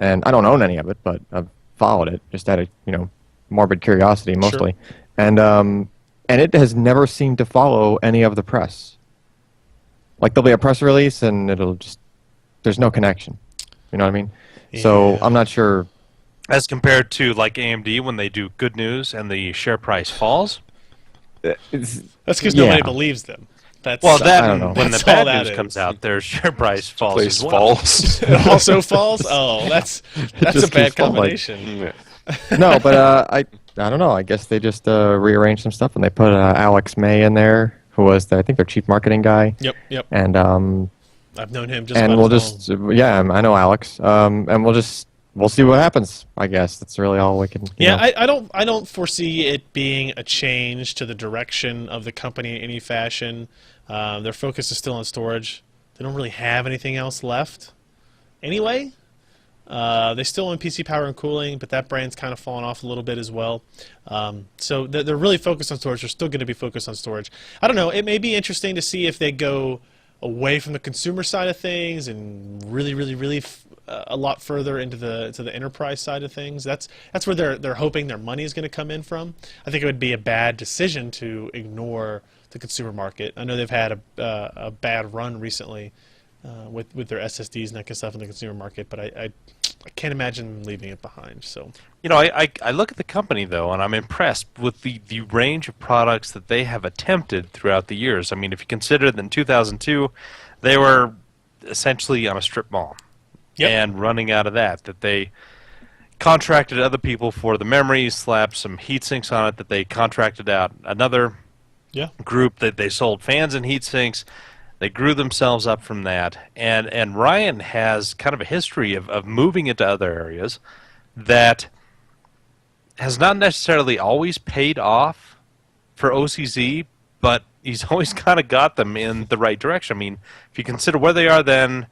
and I don't own any of it, but I've followed it just out of morbid curiosity mostly, and it has never seemed to follow any of the press. Like, there'll be a press release, and there's no connection. You know what I mean? Yeah. So I'm not sure. As compared to like AMD when they do good news and the share price falls. That's because nobody believes them. That's, Well, that I don't know. when the That's all bad that news is. comes out, their share price falls Place as well. falls. it also falls. Oh, that's a just bad keeps falling. combination. Yeah. No, but I don't know. I guess they just rearranged some stuff, and they put Alex May in there, who was I think their chief marketing guy. Yep. And I've known him just and about we'll as long. just I know Alex. And we'll see what happens. I guess that's really all we can. you know. I don't foresee it being a change to the direction of the company in any fashion. Their focus is still on storage. They don't really have anything else left. Anyway, they still own PC power and cooling, but that brand's kind of fallen off a little bit as well. So they're really focused on storage. They're still going to be focused on storage. I don't know. It may be interesting to see if they go away from the consumer side of things and really a lot further into the enterprise side of things. That's where they're hoping their money is going to come in from. I think it would be a bad decision to ignore the consumer market. I know they've had a bad run recently with their SSDs and that kind of stuff in the consumer market, but I can't imagine them leaving it behind. So, I look at the company, though, and I'm impressed with the range of products that they have attempted throughout the years. I mean, if you consider that in 2002, they were essentially on a strip mall. Yep. And running out of that they contracted other people for the memories, slapped some heat sinks on it, that they contracted out another group that they sold fans and heat sinks. They grew themselves up from that, and Ryan has kind of a history of moving into other areas that has not necessarily always paid off for OCZ, but he's always kind of got them in the right direction. I mean, if you consider where they are then,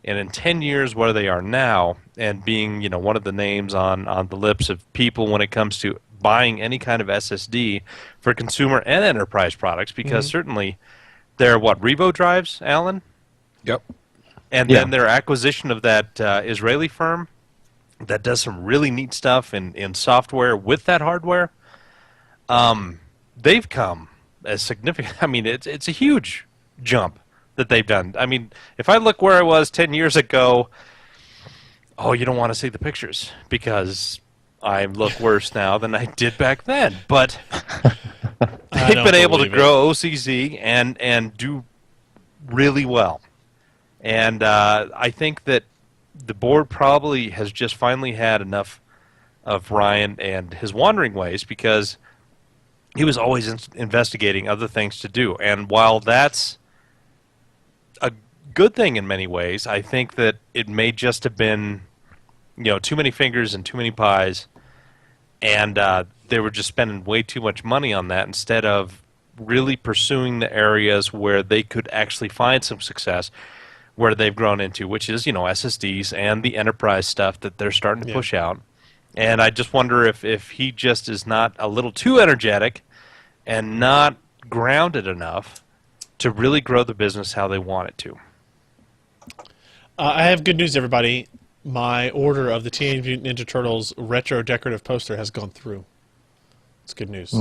and in 10 years where they are now, and being one of the names on the lips of people when it comes to buying any kind of SSD for consumer and enterprise products, because certainly they're Revo drives, Alan? Yep. And then their acquisition of that Israeli firm that does some really neat stuff in software with that hardware, they've come as significant. I mean, it's a huge jump that they've done. I mean, if I look where I was 10 years ago, you don't want to see the pictures because I look worse now than I did back then. But they've been able to grow OCZ and do really well. And I think that the board probably has just finally had enough of Ryan and his wandering ways, because he was always investigating other things to do. And while that's a good thing in many ways, I think that it may just have been, too many fingers and too many pies, and they were just spending way too much money on that instead of really pursuing the areas where they could actually find some success, where they've grown into, which is, SSDs and the enterprise stuff that they're starting to push out. And I just wonder if he just is not a little too energetic and not grounded enough to really grow the business how they want it to. I have good news, everybody. My order of the Teenage Mutant Ninja Turtles retro decorative poster has gone through. It's good news.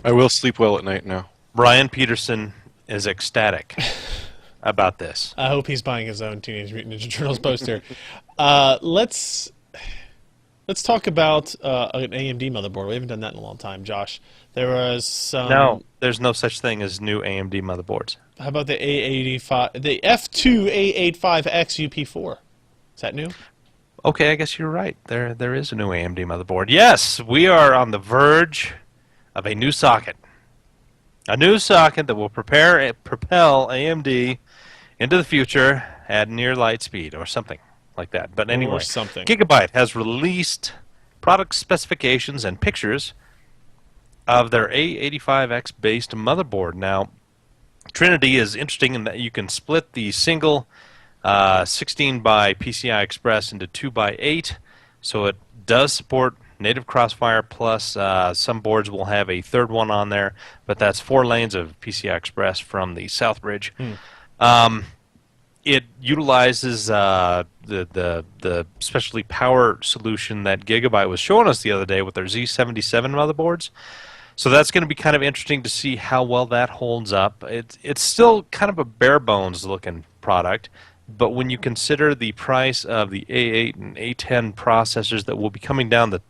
I will sleep well at night now. Brian Peterson is ecstatic about this. I hope he's buying his own Teenage Mutant Ninja Turtles poster. Let's talk about an AMD motherboard. We haven't done that in a long time, Josh. There was some... No, there's no such thing as new AMD motherboards. How about the A85, the F2A85X UP4? Is that new? Okay, I guess you're right. There is a new AMD motherboard. Yes, we are on the verge of a new socket. A new socket that will propel AMD into the future at near light speed or something like that. But anyway, something. Gigabyte has released product specifications and pictures of their A85X based motherboard. Now, Trinity is interesting in that you can split the single 16 by PCI Express into 2 by 8, so it does support native Crossfire, plus some boards will have a third one on there, but that's 4 lanes of PCI Express from the Southbridge. It utilizes the specialty power solution that Gigabyte was showing us the other day with their Z77 motherboards. So that's going to be kind of interesting to see how well that holds up. It's still kind of a bare bones looking product, but when you consider the price of the A8 and A10 processors that will be coming down the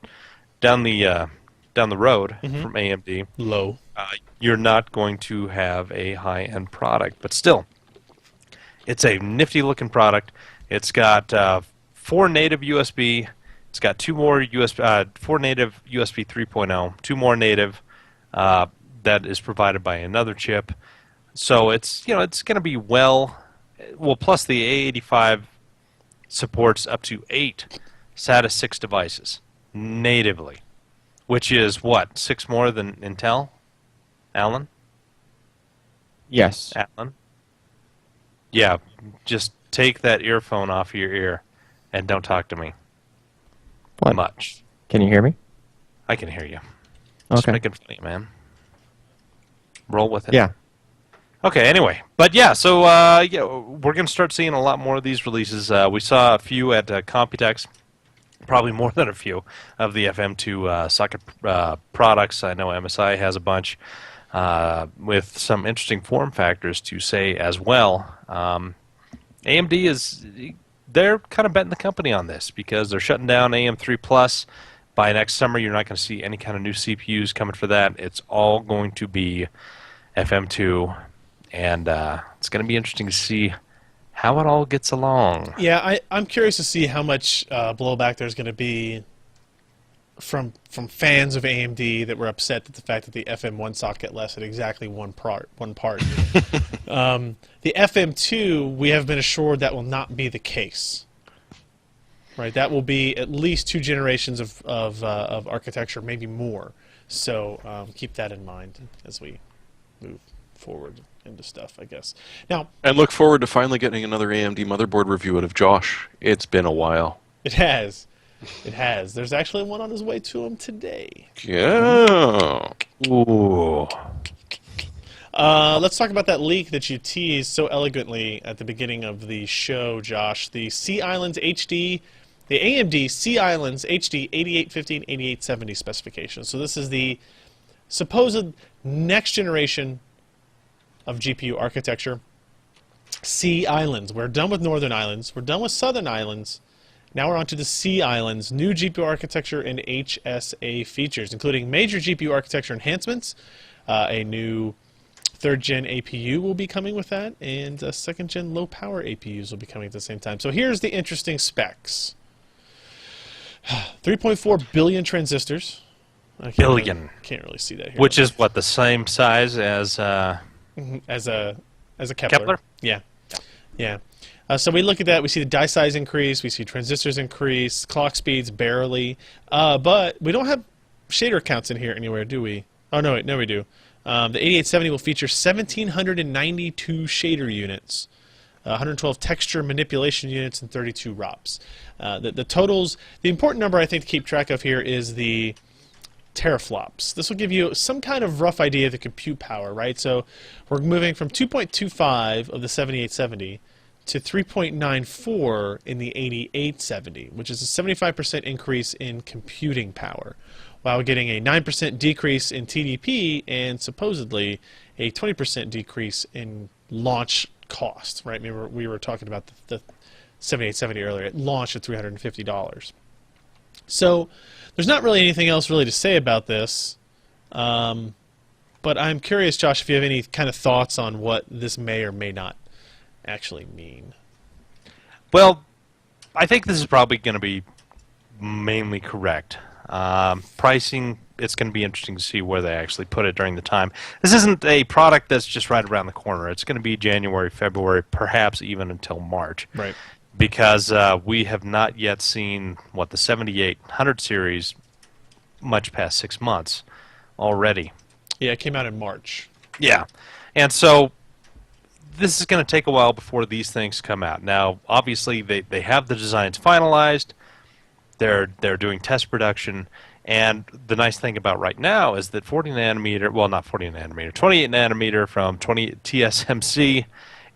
road from AMD, you're not going to have a high-end product. But still, it's a nifty-looking product. It's got 4 native USB. It's got 2 more 4 native USB 3.0, 2 more native that is provided by another chip. So it's it's going to be well. Plus the A85 supports up to 8 SATA 6 devices natively, which is what, 6 more than Intel? Alan? Yes. Alan? Yeah, just take that earphone off of your ear and don't talk to me. What? Much. Can you hear me? I can hear you. Just Okay. make it funny, man. Roll with it. Yeah. Okay, anyway. But yeah, so we're going to start seeing a lot more of these releases. We saw a few at Computex, probably more than a few, of the FM2 socket products. I know MSI has a bunch with some interesting form factors to say as well. AMD they're kind of betting the company on this because they're shutting down AM3 Plus. By next summer, you're not going to see any kind of new CPUs coming for that. It's all going to be FM2. And it's going to be interesting to see how it all gets along. Yeah, I'm curious to see how much blowback there's going to be from fans of AMD that were upset at the fact that the FM1 socket lasted exactly one part. The FM2, we have been assured that will not be the case. Right, that will be at least 2 generations of architecture, maybe more. So keep that in mind as we move forward into stuff, I guess. Now, And look forward to finally getting another AMD motherboard review out of Josh. It's been a while. it has. It has. There's actually one on his way to him today. Yeah. Ooh. Let's talk about that leak that you teased so elegantly at the beginning of the show, Josh. The Sea Islands HD, the AMD Sea Islands HD 8815, 8870 specification. So this is the supposed next generation of GPU architecture. Sea Islands. We're done with Northern Islands. We're done with Southern Islands. Now we're on to the Sea Islands. New GPU architecture and HSA features, including major GPU architecture enhancements, a new 3rd-gen APU will be coming with that, and 2nd-gen low-power APUs will be coming at the same time. So here's the interesting specs. 3.4 billion transistors. Can't really see that here. Which is what, the same size as as a Kepler. Kepler? Yeah. So we look at that. We see the die size increase. We see transistors increase. Clock speeds barely. But we don't have shader counts in here anywhere, do we? Oh, no, we do. The 8870 will feature 1,792 shader units, 112 texture manipulation units, and 32 ROPs. The totals, the important number I think to keep track of here is the teraflops. This will give you some kind of rough idea of the compute power, right? So we're moving from 2.25 of the 7870 to 3.94 in the 8870, which is a 75% increase in computing power, while getting a 9% decrease in TDP and supposedly a 20% decrease in launch cost, right? Remember, we were talking about the 7870 earlier. It launched at $350. So there's not really anything else really to say about this, but I'm curious, Josh, if you have any kind of thoughts on what this may or may not actually mean. Well, I think this is probably going to be mainly correct. Pricing, it's going to be interesting to see where they actually put it during the time. This isn't a product that's just right around the corner. It's going to be January, February, perhaps even until March. Right. Because we have not yet seen what the 7800 series much past 6 months already. Yeah, it came out in March. Yeah, and so this is going to take a while before these things come out. Now, obviously, they have the designs finalized. They're doing test production, and the nice thing about right now is that 40 nanometer, well, not 40 nanometer, 28 nanometer from TSMC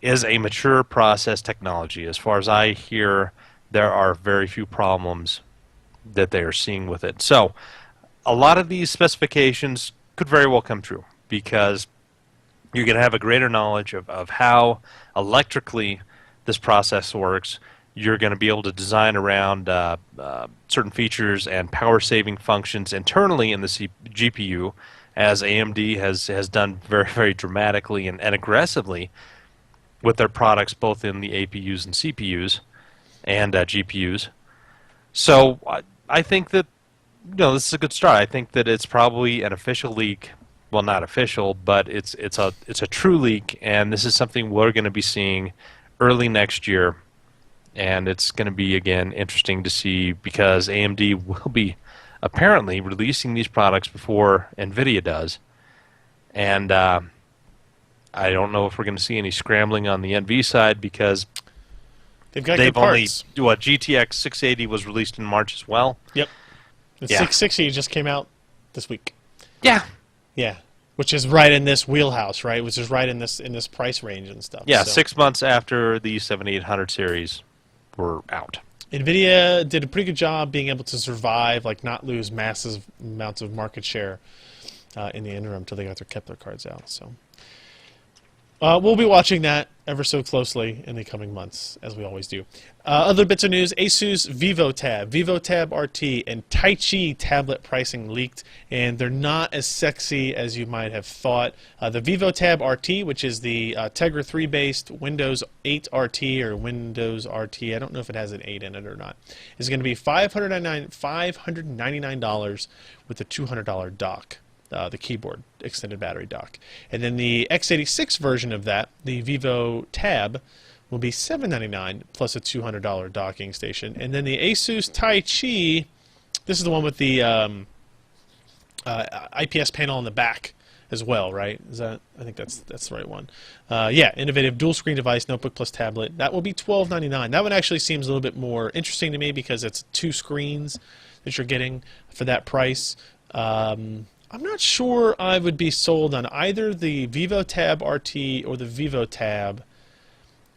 is a mature process technology. As far as I hear, there are very few problems that they are seeing with it. So a lot of these specifications could very well come true because you're going to have a greater knowledge of how electrically this process works. You're going to be able to design around certain features and power-saving functions internally in the GPU, as AMD has done very, very dramatically and aggressively with their products, both in the APUs and CPUs and GPUs. So I think that this is a good start. I think that it's probably an official leak. Well, not official, but it's a true leak, and this is something we're going to be seeing early next year. And it's going to be, again, interesting to see because AMD will be apparently releasing these products before NVIDIA does. And I don't know if we're going to see any scrambling on the NV side because they've got good parts. GTX 680 was released in March as well. Yep. The 660 just came out this week. Yeah. Yeah. Which is right in this wheelhouse, right? Which is right in this price range and stuff. Yeah, so. 6 months after the 7800 series were out. NVIDIA did a pretty good job being able to survive, like not lose massive amounts of market share in the interim until they got their Kepler cards out. So we'll be watching that ever so closely in the coming months, as we always do. Other bits of news: Asus VivoTab RT, and Taichi tablet pricing leaked, and they're not as sexy as you might have thought. The VivoTab RT, which is the Tegra 3 based Windows 8 RT or Windows RT, I don't know if it has an 8 in it or not, is going to be $599 with a $200 dock. The keyboard extended battery dock. And then the x86 version of that, the Vivo Tab, will be $799 plus a $200 docking station. And then the Asus Taichi, this is the one with the IPS panel on the back as well, right? Is that? I think that's the right one. Yeah, innovative dual screen device, notebook plus tablet. That will be $1299. That one actually seems a little bit more interesting to me because it's 2 screens that you're getting for that price. I'm not sure I would be sold on either the VivoTab RT or the VivoTab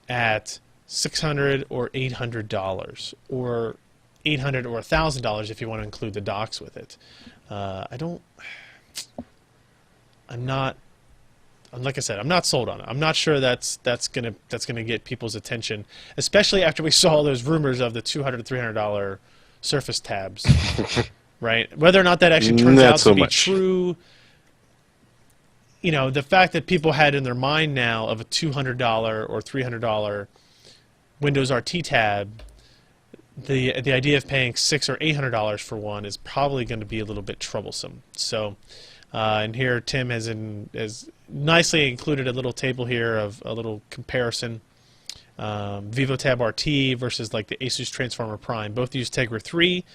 at $600 or $800, or $800 or $1,000 if you want to include the docks with it. Like I said, I'm not sold on it. I'm not sure that's gonna get people's attention, especially after we saw those rumors of the $200 to $300 Surface tabs. Right? Whether or not that actually turns out to be true, the fact that people had in their mind now of a $200 or $300 Windows RT tab, the idea of paying $600 or $800 for one is probably going to be a little bit troublesome. So, and here Tim has nicely included a little table here of a little comparison. VivoTab RT versus like the Asus Transformer Prime. Both use Tegra 3.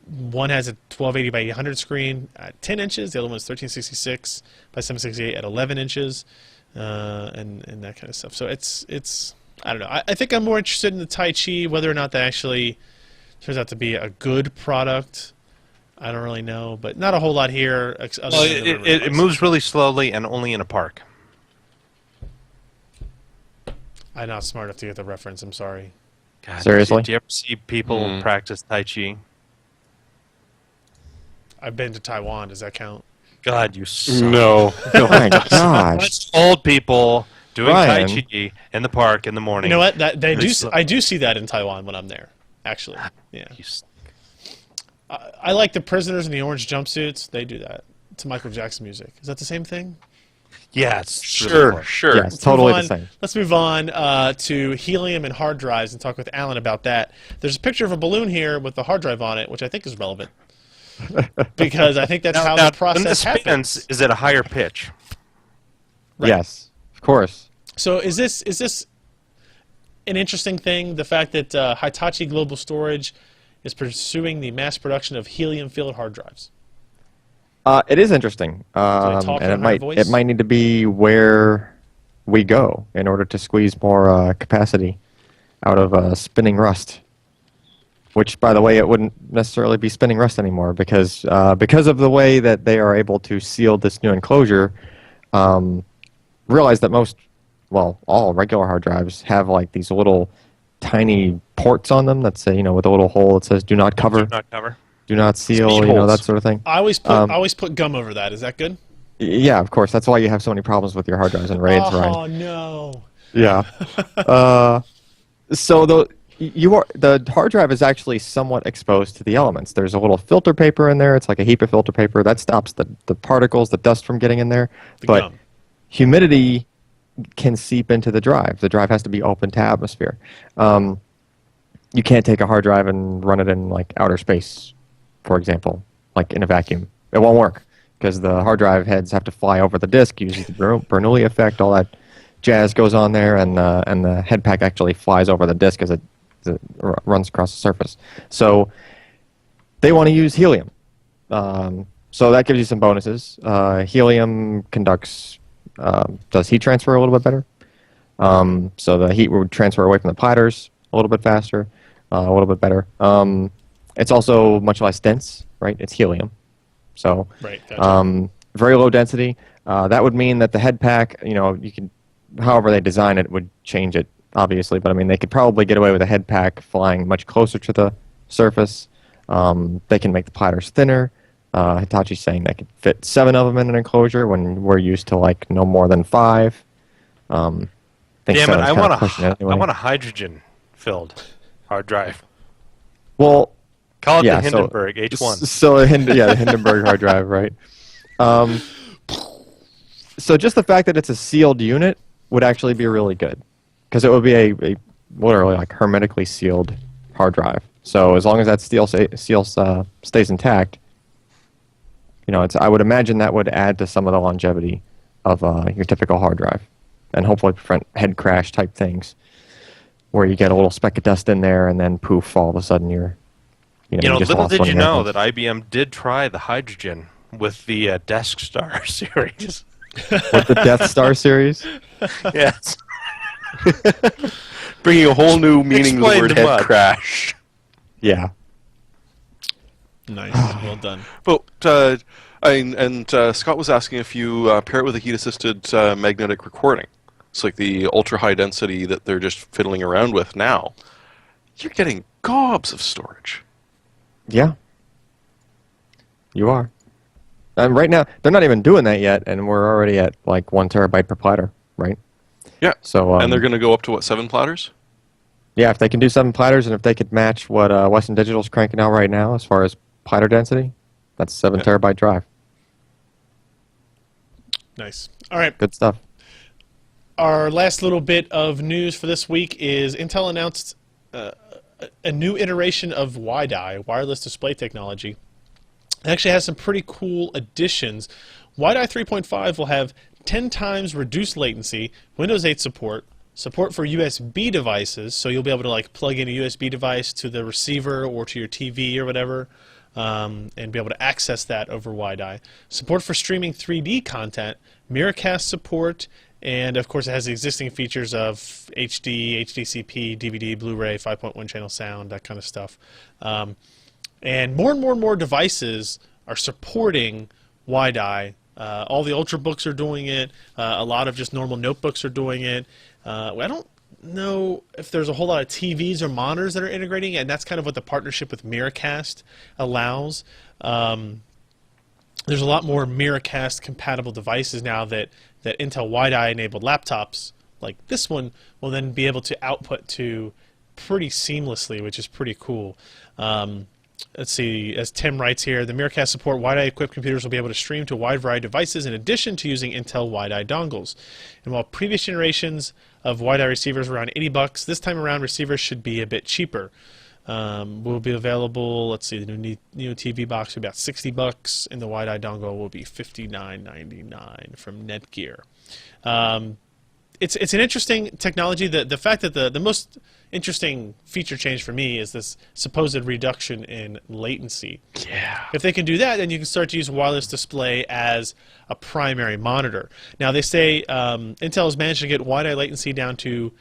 One has a 1280 by 800 screen at 10 inches. The other one is 1366 by 768 at 11 inches, and that kind of stuff. So it's I don't know. I think I'm more interested in the Taichi. Whether or not that actually turns out to be a good product, I don't really know. But not a whole lot here. Well, it moves really slowly and only in a park. I'm not smart enough to get the reference. I'm sorry. God, Seriously? Do you ever see people practice Tai Chi? I've been to Taiwan. Does that count? God, you suck. No. Oh my gosh. Old people doing Ryan. Tai Chi in the park in the morning. You know what? I do see that in Taiwan when I'm there. Actually, yeah. You suck. I like the prisoners in the orange jumpsuits. They do that to Michael Jackson music. Is that the same thing? Yeah, it's really cool. Sure. Yes, totally the same. Let's move on to helium and hard drives and talk with Alan about that. There's a picture of a balloon here with the hard drive on it, which I think is relevant. Because I think that's how the process when this happens. spins, is at a higher pitch. Right. Yes, of course. So is this an interesting thing? The fact that Hitachi Global Storage is pursuing the mass production of helium-filled hard drives. It is interesting, talk in and a higher voice? it might need to be where we go in order to squeeze more capacity out of spinning rust. Which, by the way, it wouldn't necessarily be spinning rust anymore because of the way that they are able to seal this new enclosure. Realize that all regular hard drives have like these little tiny ports on them that say, with a little hole that says "Do not cover." Do not cover. Do not seal, Speed that holes. sort of thing. I always put gum over that. Is that good? Yeah, of course. That's why you have so many problems with your hard drives and RAIDs, right? Oh no. Yeah. So the hard drive is actually somewhat exposed to the elements. There's a little filter paper in there. It's like a heap of filter paper that stops the particles, the dust from getting in there. But gum. humidity can seep into the drive. The drive has to be open to atmosphere. You can't take a hard drive and run it in like outer space, for example, like in a vacuum. It won't work because the hard drive heads have to fly over the disk, uses the Bernoulli effect, all that jazz goes on there, and the head pack actually flies over the disk as it runs across the surface. So they want to use helium. So that gives you some bonuses. Helium does heat transfer a little bit better. So the heat would transfer away from the platters a little bit faster, a little bit better. It's also much less dense, right? It's helium. So Right. Gotcha. very low density. That would mean that the head pack, you can, however they design it, would change it, obviously. But I mean, they could probably get away with a head pack flying much closer to the surface. They can make the platters thinner. Hitachi's saying they could fit 7 of them in an enclosure when we're used to like no more than 5. Damn it! I want a hydrogen-filled hard drive. Well, Call it yeah, the Hindenburg H1. The Hindenburg hard drive, right? So just the fact that it's a sealed unit would actually be really good, because it would be a literally like hermetically sealed hard drive. So as long as that seal stays intact, I would imagine that would add to some of the longevity of your typical hard drive, and hopefully prevent head crash type things, where you get a little speck of dust in there and then poof, all of a sudden you're little did you know that IBM did try the hydrogen with the Desk Star series. With the Death Star series? Yes. Bringing a whole new meaning to the Explain word to head Mud. crash. Yeah. Nice. Well done. But Scott was asking if you pair it with a heat-assisted magnetic recording. It's like the ultra-high density that they're just fiddling around with now. You're getting gobs of storage. Yeah. You are. And right now, they're not even doing that yet, and we're already at like 1 terabyte per platter, right? Yeah. So, and they're going to go up to, what, 7 platters? Yeah, if they can do 7 platters, and if they could match what Western Digital's cranking out right now as far as platter density, that's 7 terabyte drive. Nice. All right. Good stuff. Our last little bit of news for this week is Intel announced a new iteration of WiDi, wireless display technology. It actually has some pretty cool additions. WiDi 3.5 will have 10 times reduced latency, Windows 8 support for USB devices, so you'll be able to like plug in a USB device to the receiver or to your TV or whatever, and be able to access that over WiDi. Support for streaming 3D content, Miracast support, and of course it has the existing features of HD, HDCP, DVD, Blu-ray, 5.1 channel sound, that kind of stuff. And more devices are supporting WiDi. All the Ultrabooks are doing it. A lot of just normal notebooks are doing it. I don't know if there's a whole lot of TVs or monitors that are integrating it, and that's kind of what the partnership with Miracast allows. There's a lot more Miracast compatible devices now that Intel WiDi enabled laptops like this one will then be able to output to pretty seamlessly, which is pretty cool. Let's see, as Tim writes here, the Miracast support WiDi equipped computers will be able to stream to a wide variety of devices in addition to using Intel WiDi dongles. And while previous generations of WiDi receivers were around $80, this time around receivers should be a bit cheaper. Will be available, let's see, the new TV box will be about $60, and the WiDi dongle will be $59.99 from Netgear. it's an interesting technology. The fact that the most interesting feature change for me is this supposed reduction in latency. Yeah. If they can do that, then you can start to use wireless display as a primary monitor. Now they say Intel has managed to get WiDi latency down to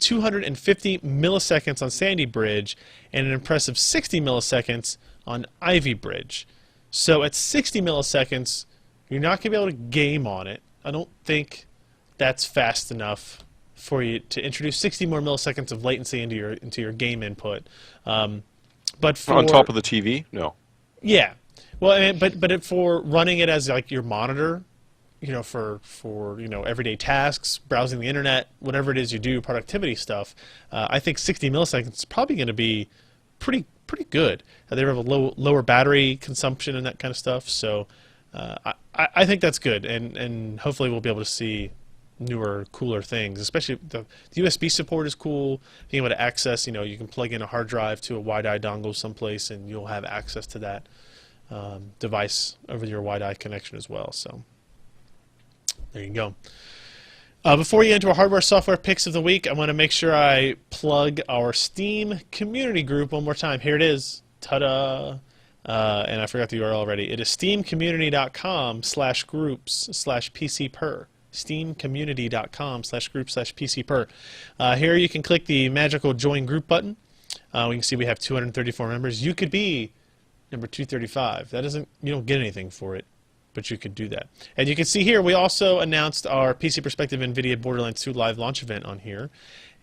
250 milliseconds on Sandy Bridge and an impressive 60 milliseconds on Ivy Bridge. So at 60 milliseconds, you're not going to be able to game on it. I don't think that's fast enough for you to introduce 60 more milliseconds of latency into your game input. But for, on top of the TV? No. yeah, well, I mean, but for running it as like your monitor, for everyday tasks, browsing the internet, whatever it is you do, productivity stuff, I think 60 milliseconds is probably going to be pretty good. They have a lower battery consumption and that kind of stuff, so I think that's good, and hopefully we'll be able to see newer, cooler things. Especially the USB support is cool. Being able to access, you can plug in a hard drive to a WiDi dongle someplace, and you'll have access to that device over your WiDi connection as well. So there you go. Before you get into our hardware software picks of the week, I want to make sure I plug our Steam community group one more time. Here it is. Ta-da! And I forgot the URL already. It is steamcommunity.com/groups/PCPer. steamcommunity.com/groups/PCPer. Here you can click the magical join group button. We can see we have 234 members. You could be number 235. You don't get anything for it, but you could do that. And you can see here we also announced our PC Perspective NVIDIA Borderlands 2 live launch event on here.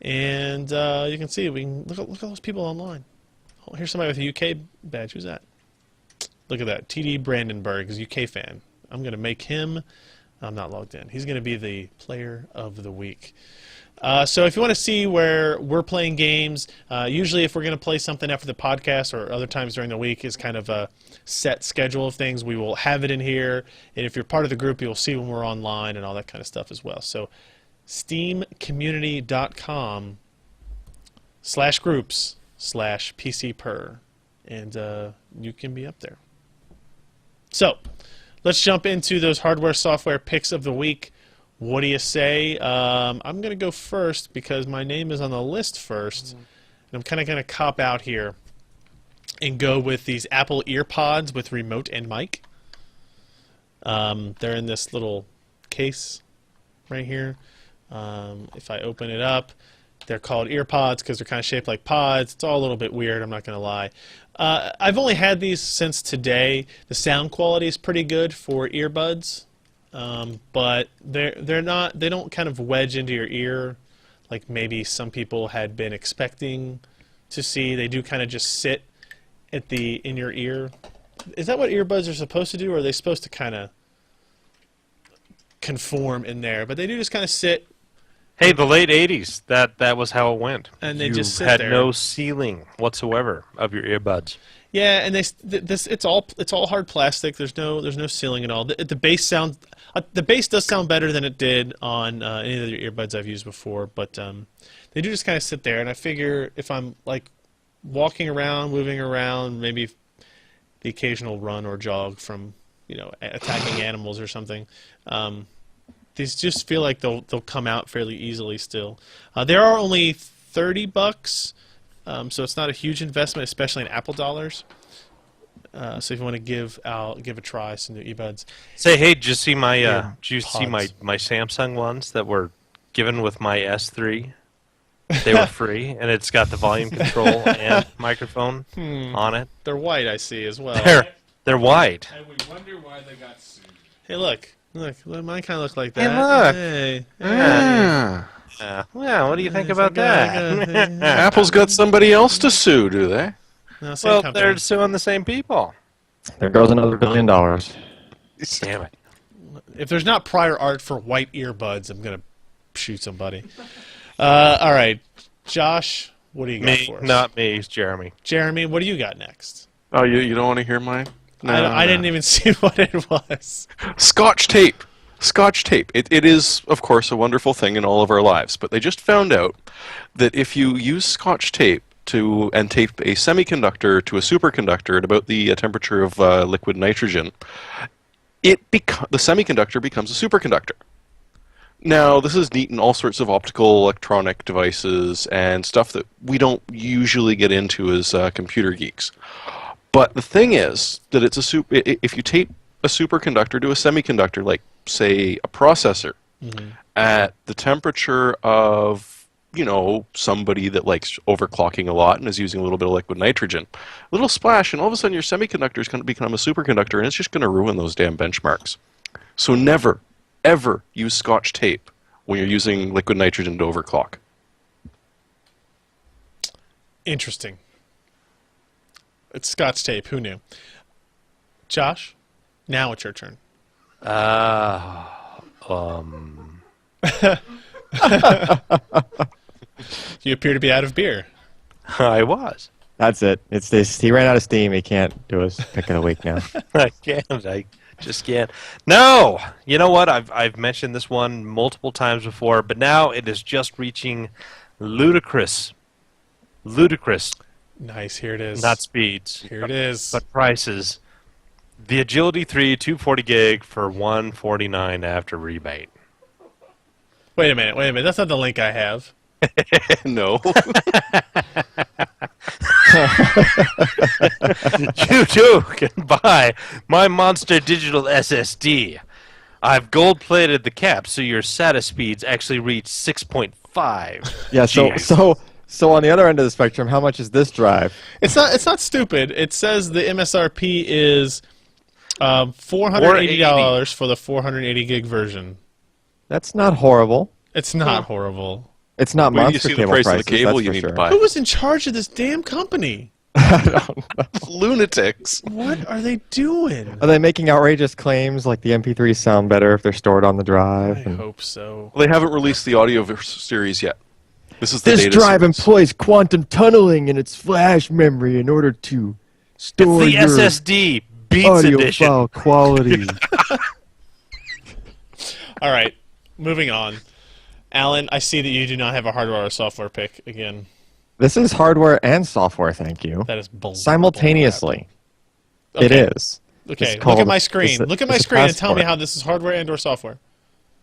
And you can see, look at those people online. Oh, here's somebody with a UK badge. Who's that? Look at that. TD Brandenburg is a UK fan. I'm going to make him... I'm not logged in. He's going to be the player of the week. So if you want to see where we're playing games, usually if we're going to play something after the podcast or other times during the week is kind of a set schedule of things. We will have it in here. And if you're part of the group, you'll see when we're online and all that kind of stuff as well. So steamcommunity.com/groups/PCPer. And you can be up there. So let's jump into those hardware software picks of the week. What do you say? I'm going to go first because my name is on the list first. And I'm kind of going to cop out here and go with these Apple EarPods with remote and mic. They're in this little case right here. If I open it up, they're called EarPods because they're kind of shaped like pods. It's all a little bit weird, I'm not going to lie. I've only had these since today. The sound quality is pretty good for earbuds, but they don't kind of wedge into your ear like maybe some people had been expecting to see. They do kind of just sit in your ear. Is that what earbuds are supposed to do, or are they supposed to kind of conform in there? But they do just kind of sit. Hey, the late '80s, that was how it went. And they you just sit had there. no ceiling whatsoever of your earbuds. Yeah, and it's all hard plastic. There's no ceiling at all. The bass does sound better than it did on any of the earbuds I've used before, but they do just kind of sit there. And I figure if I'm like walking around, moving around, maybe the occasional run or jog from attacking animals or something. These just feel like they'll come out fairly easily still. They are only $30, so it's not a huge investment, especially in Apple dollars. So if you want to give a try some new earbuds. Say, hey, did you see my Pods. my Samsung ones that were given with my S3? They were free, and it's got the volume control and microphone on it. They're white, I see as well. They're white. And we wonder why they got sued. Hey, look, mine kind of look like that. Hey, look. Hey. Yeah, what do you think about that? Apple's got somebody else to sue, do they? No, same Well, company. they're suing the same people. There goes another $1 billion. Damn it. If there's not prior art for white earbuds, I'm gonna shoot somebody. All right, Josh, what do you got Me, for us? not me, it's Jeremy. Jeremy, what do you got next? Oh, you don't want to hear mine? No, I didn't even see what it was. Scotch tape. Scotch tape. It is, of course, a wonderful thing in all of our lives, but they just found out that if you use Scotch tape and tape a semiconductor to a superconductor at about the temperature of liquid nitrogen, the semiconductor becomes a superconductor. Now, this is neat in all sorts of optical electronic devices and stuff that we don't usually get into as computer geeks. But the thing is that it's if you tape a superconductor to a semiconductor, like, say, a processor, at the temperature of, somebody that likes overclocking a lot and is using a little bit of liquid nitrogen, a little splash, and all of a sudden your semiconductor is going to become a superconductor, and it's just going to ruin those damn benchmarks. So never, ever use Scotch tape when you're using liquid nitrogen to overclock. Interesting. It's Scotch tape. Who knew? Josh, now it's your turn. You appear to be out of beer. I was. That's it. It's this. He ran out of steam. He can't do his pick of the week now. I can't. I just can't. No! You know what? I've mentioned this one multiple times before, but now it is just reaching ludicrous. Nice. Here it is. Not speeds. Here it is. But prices. The Agility 3 240 gig for $149 after rebate. Wait a minute. That's not the link I have. No. You too can buy my Monster Digital SSD. I've gold-plated the cap, so your SATA speeds actually reach 6.5. Yeah. So on the other end of the spectrum, how much is this drive? It's not stupid. It says the MSRP is $480 for the 480 gig version. That's not horrible. It's not horrible. It's not Where do you monster see the cable price prices, of the cable that's you for need sure. to buy? Who was in charge of this damn company? Lunatics. What are they doing? Are they making outrageous claims like the MP3s sound better if they're stored on the drive? I and hope so. Well, they haven't released the audio series yet. This is the this data drive series. employs quantum tunneling in its flash memory in order to store It's the your SSD Beats audio Edition. file quality. All right, moving on. Alan, I see that you do not have a hardware or software pick again. This is hardware and software, thank you. That is bull. Simultaneously. Okay. It is. Okay, It's look called- at my screen. it's a- Look at my it's a screen and tell me passport. how this is hardware and or software.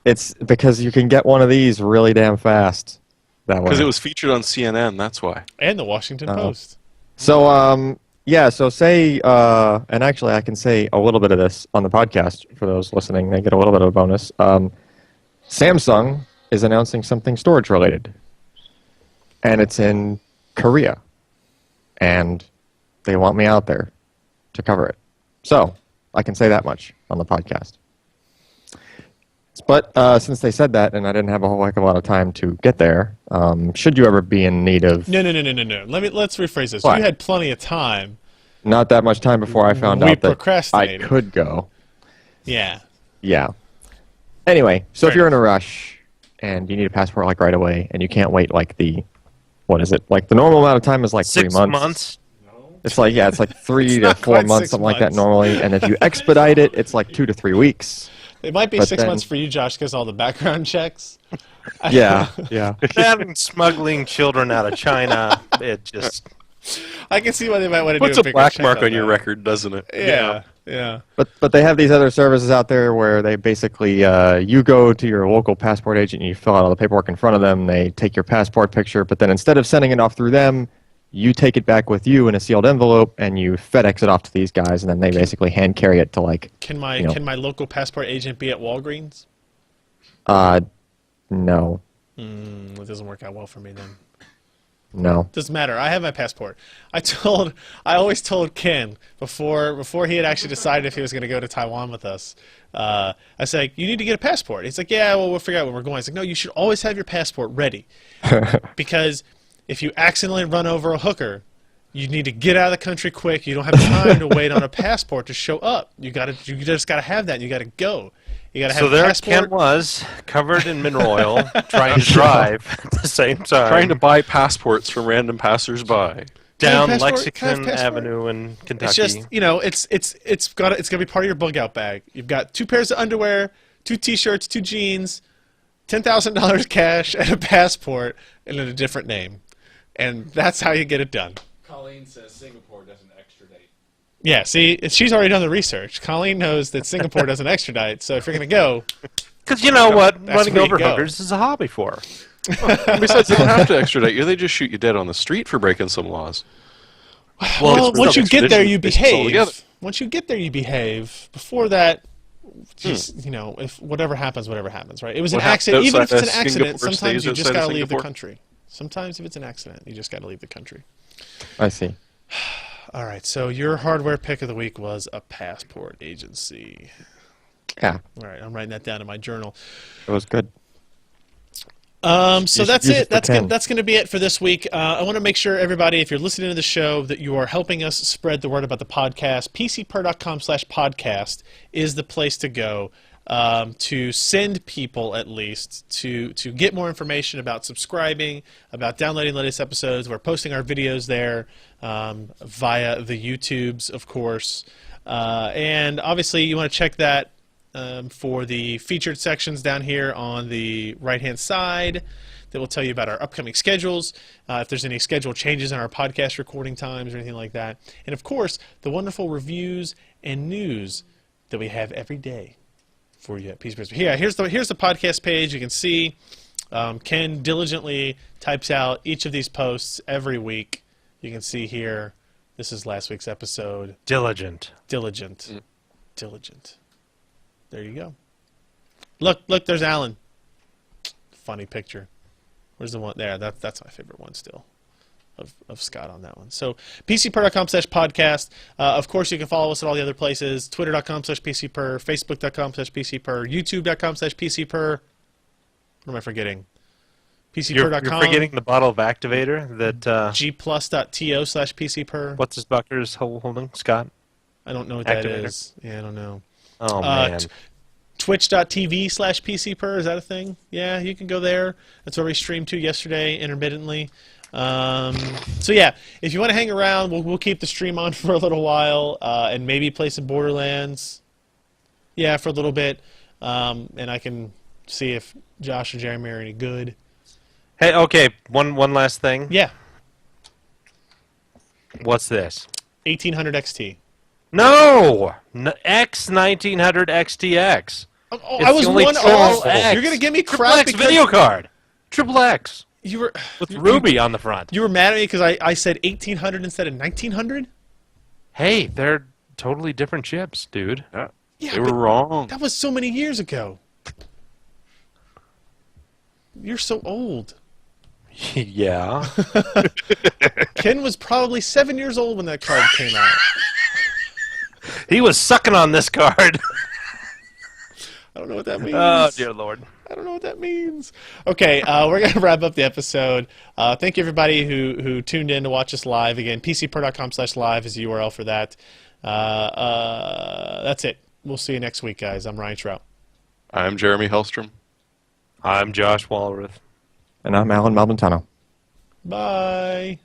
It's because you can get one of these really damn fast. That way. Because it was featured on CNN, that's why. And the Washington Uh-oh. Post. So, yeah, so say, and actually I can say a little bit of this on the podcast for those listening. They get a little bit of a bonus. Samsung is announcing something storage related. And it's in Korea. And they want me out there to cover it. So, I can say that much on the podcast. But since they said that, and I didn't have a whole heck of a lot of time to get there, should you ever be in need of... No. Let's rephrase this. What? You had plenty of time. Not that much time before I found We out that I procrastinated. could go. Yeah. Yeah. Anyway, so if Fair you're in a rush and you need a passport like right away and you can't wait like the... What is it? Like the normal amount of time is like 6 3 months. months? It's like, yeah, it's like 3 It's to not 4 quite months, 6 something like that months. normally. And if you expedite it, it's like 2 to 3 weeks. It might be But 6 then- months for you, Josh, because all the background checks. Yeah, yeah. That and smuggling children out of China, it just... I can see why they might want to do Puts a a bigger black check mark on your that. record, doesn't it? Yeah. But they have these other services out there where they basically you go to your local passport agent and you fill out all the paperwork in front of them. They take your passport picture, but then instead of sending it off through them, you take it back with you in a sealed envelope and you FedEx it off to these guys, and then they basically hand carry it to like. Can my You know. can my local passport agent be at Walgreens? No, It doesn't work out well for me then. no. Doesn't matter. I have my passport. I always told Ken before he had actually decided if he was going to go to Taiwan with us. I said, like, you need to get a passport. He's like, yeah, well, we'll figure out where we're going. I was like, no, you should always have your passport ready, because if you accidentally run over a hooker, you need to get out of the country quick. You don't have time to wait on a passport to show up. You just gotta have that. And you gotta go. You gotta have So a there passport. Ken was, covered in mineral oil, trying to drive at the same time. Trying to buy passports from random passersby. down Passport, Lexington passport. Avenue in Kentucky. It's just, it's gonna be part of your bug out bag. You've got 2 pairs of underwear, 2 T-shirts, 2 jeans, $10,000 cash, and a passport, and then a different name, and that's how you get it done. Colleen says Singapore doesn't extradite. Yeah, see, she's already done the research. Colleen knows that Singapore doesn't extradite, so if you're gonna go, Because you know what? That's Running where you over go. hookers is a hobby for. And besides, they don't have to extradite you. They just shoot you dead on the street for breaking some laws. Well, it's once you really get there, you extradition altogether. behave. Once you get there, you behave. Before that, just, you know, if whatever happens, right? It was an What happened accident. Even if outside it's an of accident, Singapore sometimes stays you just outside of got to leave the Singapore? country. Sometimes if it's an accident, you just got to leave the country. I see. All right, so your hardware pick of the week was a passport agency. Yeah, All right, I'm writing that down in my journal. it was good. So should that's use it. it for 10. That's gonna be it for this week. I want to make sure everybody, if you're listening to the show, that you are helping us spread the word about the podcast. PCPer.com/podcast is the place to go to send people, at least, to get more information about subscribing, about downloading the latest episodes. We're posting our videos there via the YouTubes, of course, and obviously you want to check that. For the featured sections down here on the right-hand side that will tell you about our upcoming schedules, if there's any schedule changes in our podcast recording times or anything like that. And, of course, the wonderful reviews and news that we have every day for you at PC Pers. Here, here's the podcast page. You can see Ken diligently types out each of these posts every week. You can see here, this is last week's episode. Diligent. Diligent. There you go. Look, there's Alan. Funny picture. Where's the one there? That's my favorite one still, of Scott on that one. So PCPer.com/podcast. Of course, you can follow us at all the other places: Twitter.com/PCPer, Facebook.com/PCPer, YouTube.com/PCPer. What am I forgetting? PCPer.com. You're forgetting the bottle of activator that. Gplus.to/PCPer. What's his Bucker's holding, Scott? I don't know what Activator. that is. Yeah, I don't know. Oh man. Twitch.tv/PCPer, is that a thing? Yeah, you can go there. That's where we streamed to yesterday, intermittently. So yeah, if you want to hang around, we'll keep the stream on for a little while, and maybe play some Borderlands. Yeah, for a little bit, and I can see if Josh or Jeremy are any good. Hey, okay. One last thing. Yeah, What's this? 1800 XT. No, X1900 XTX. Oh, It's I was the only one triple off. X. You're gonna give me Triple crap X because video card. Triple X you were with Ruby on the front. You were mad at me because I said 1800 instead of 1900. Hey, they're totally different chips, dude. Yeah, Yeah, they were but wrong. that was so many years ago. You're so old. Yeah. Ken was probably 7 years old when that card came out. He was sucking on this card. I don't know what that means. Oh, dear Lord. I don't know what that means. Okay, we're going to wrap up the episode. Thank you, everybody who tuned in to watch us live. Again, PCPer.com/live is the URL for that. That's it. We'll see you next week, guys. I'm Ryan Trout. I'm Jeremy Hellstrom. I'm Josh Walrath. And I'm Alan Malventano. Bye.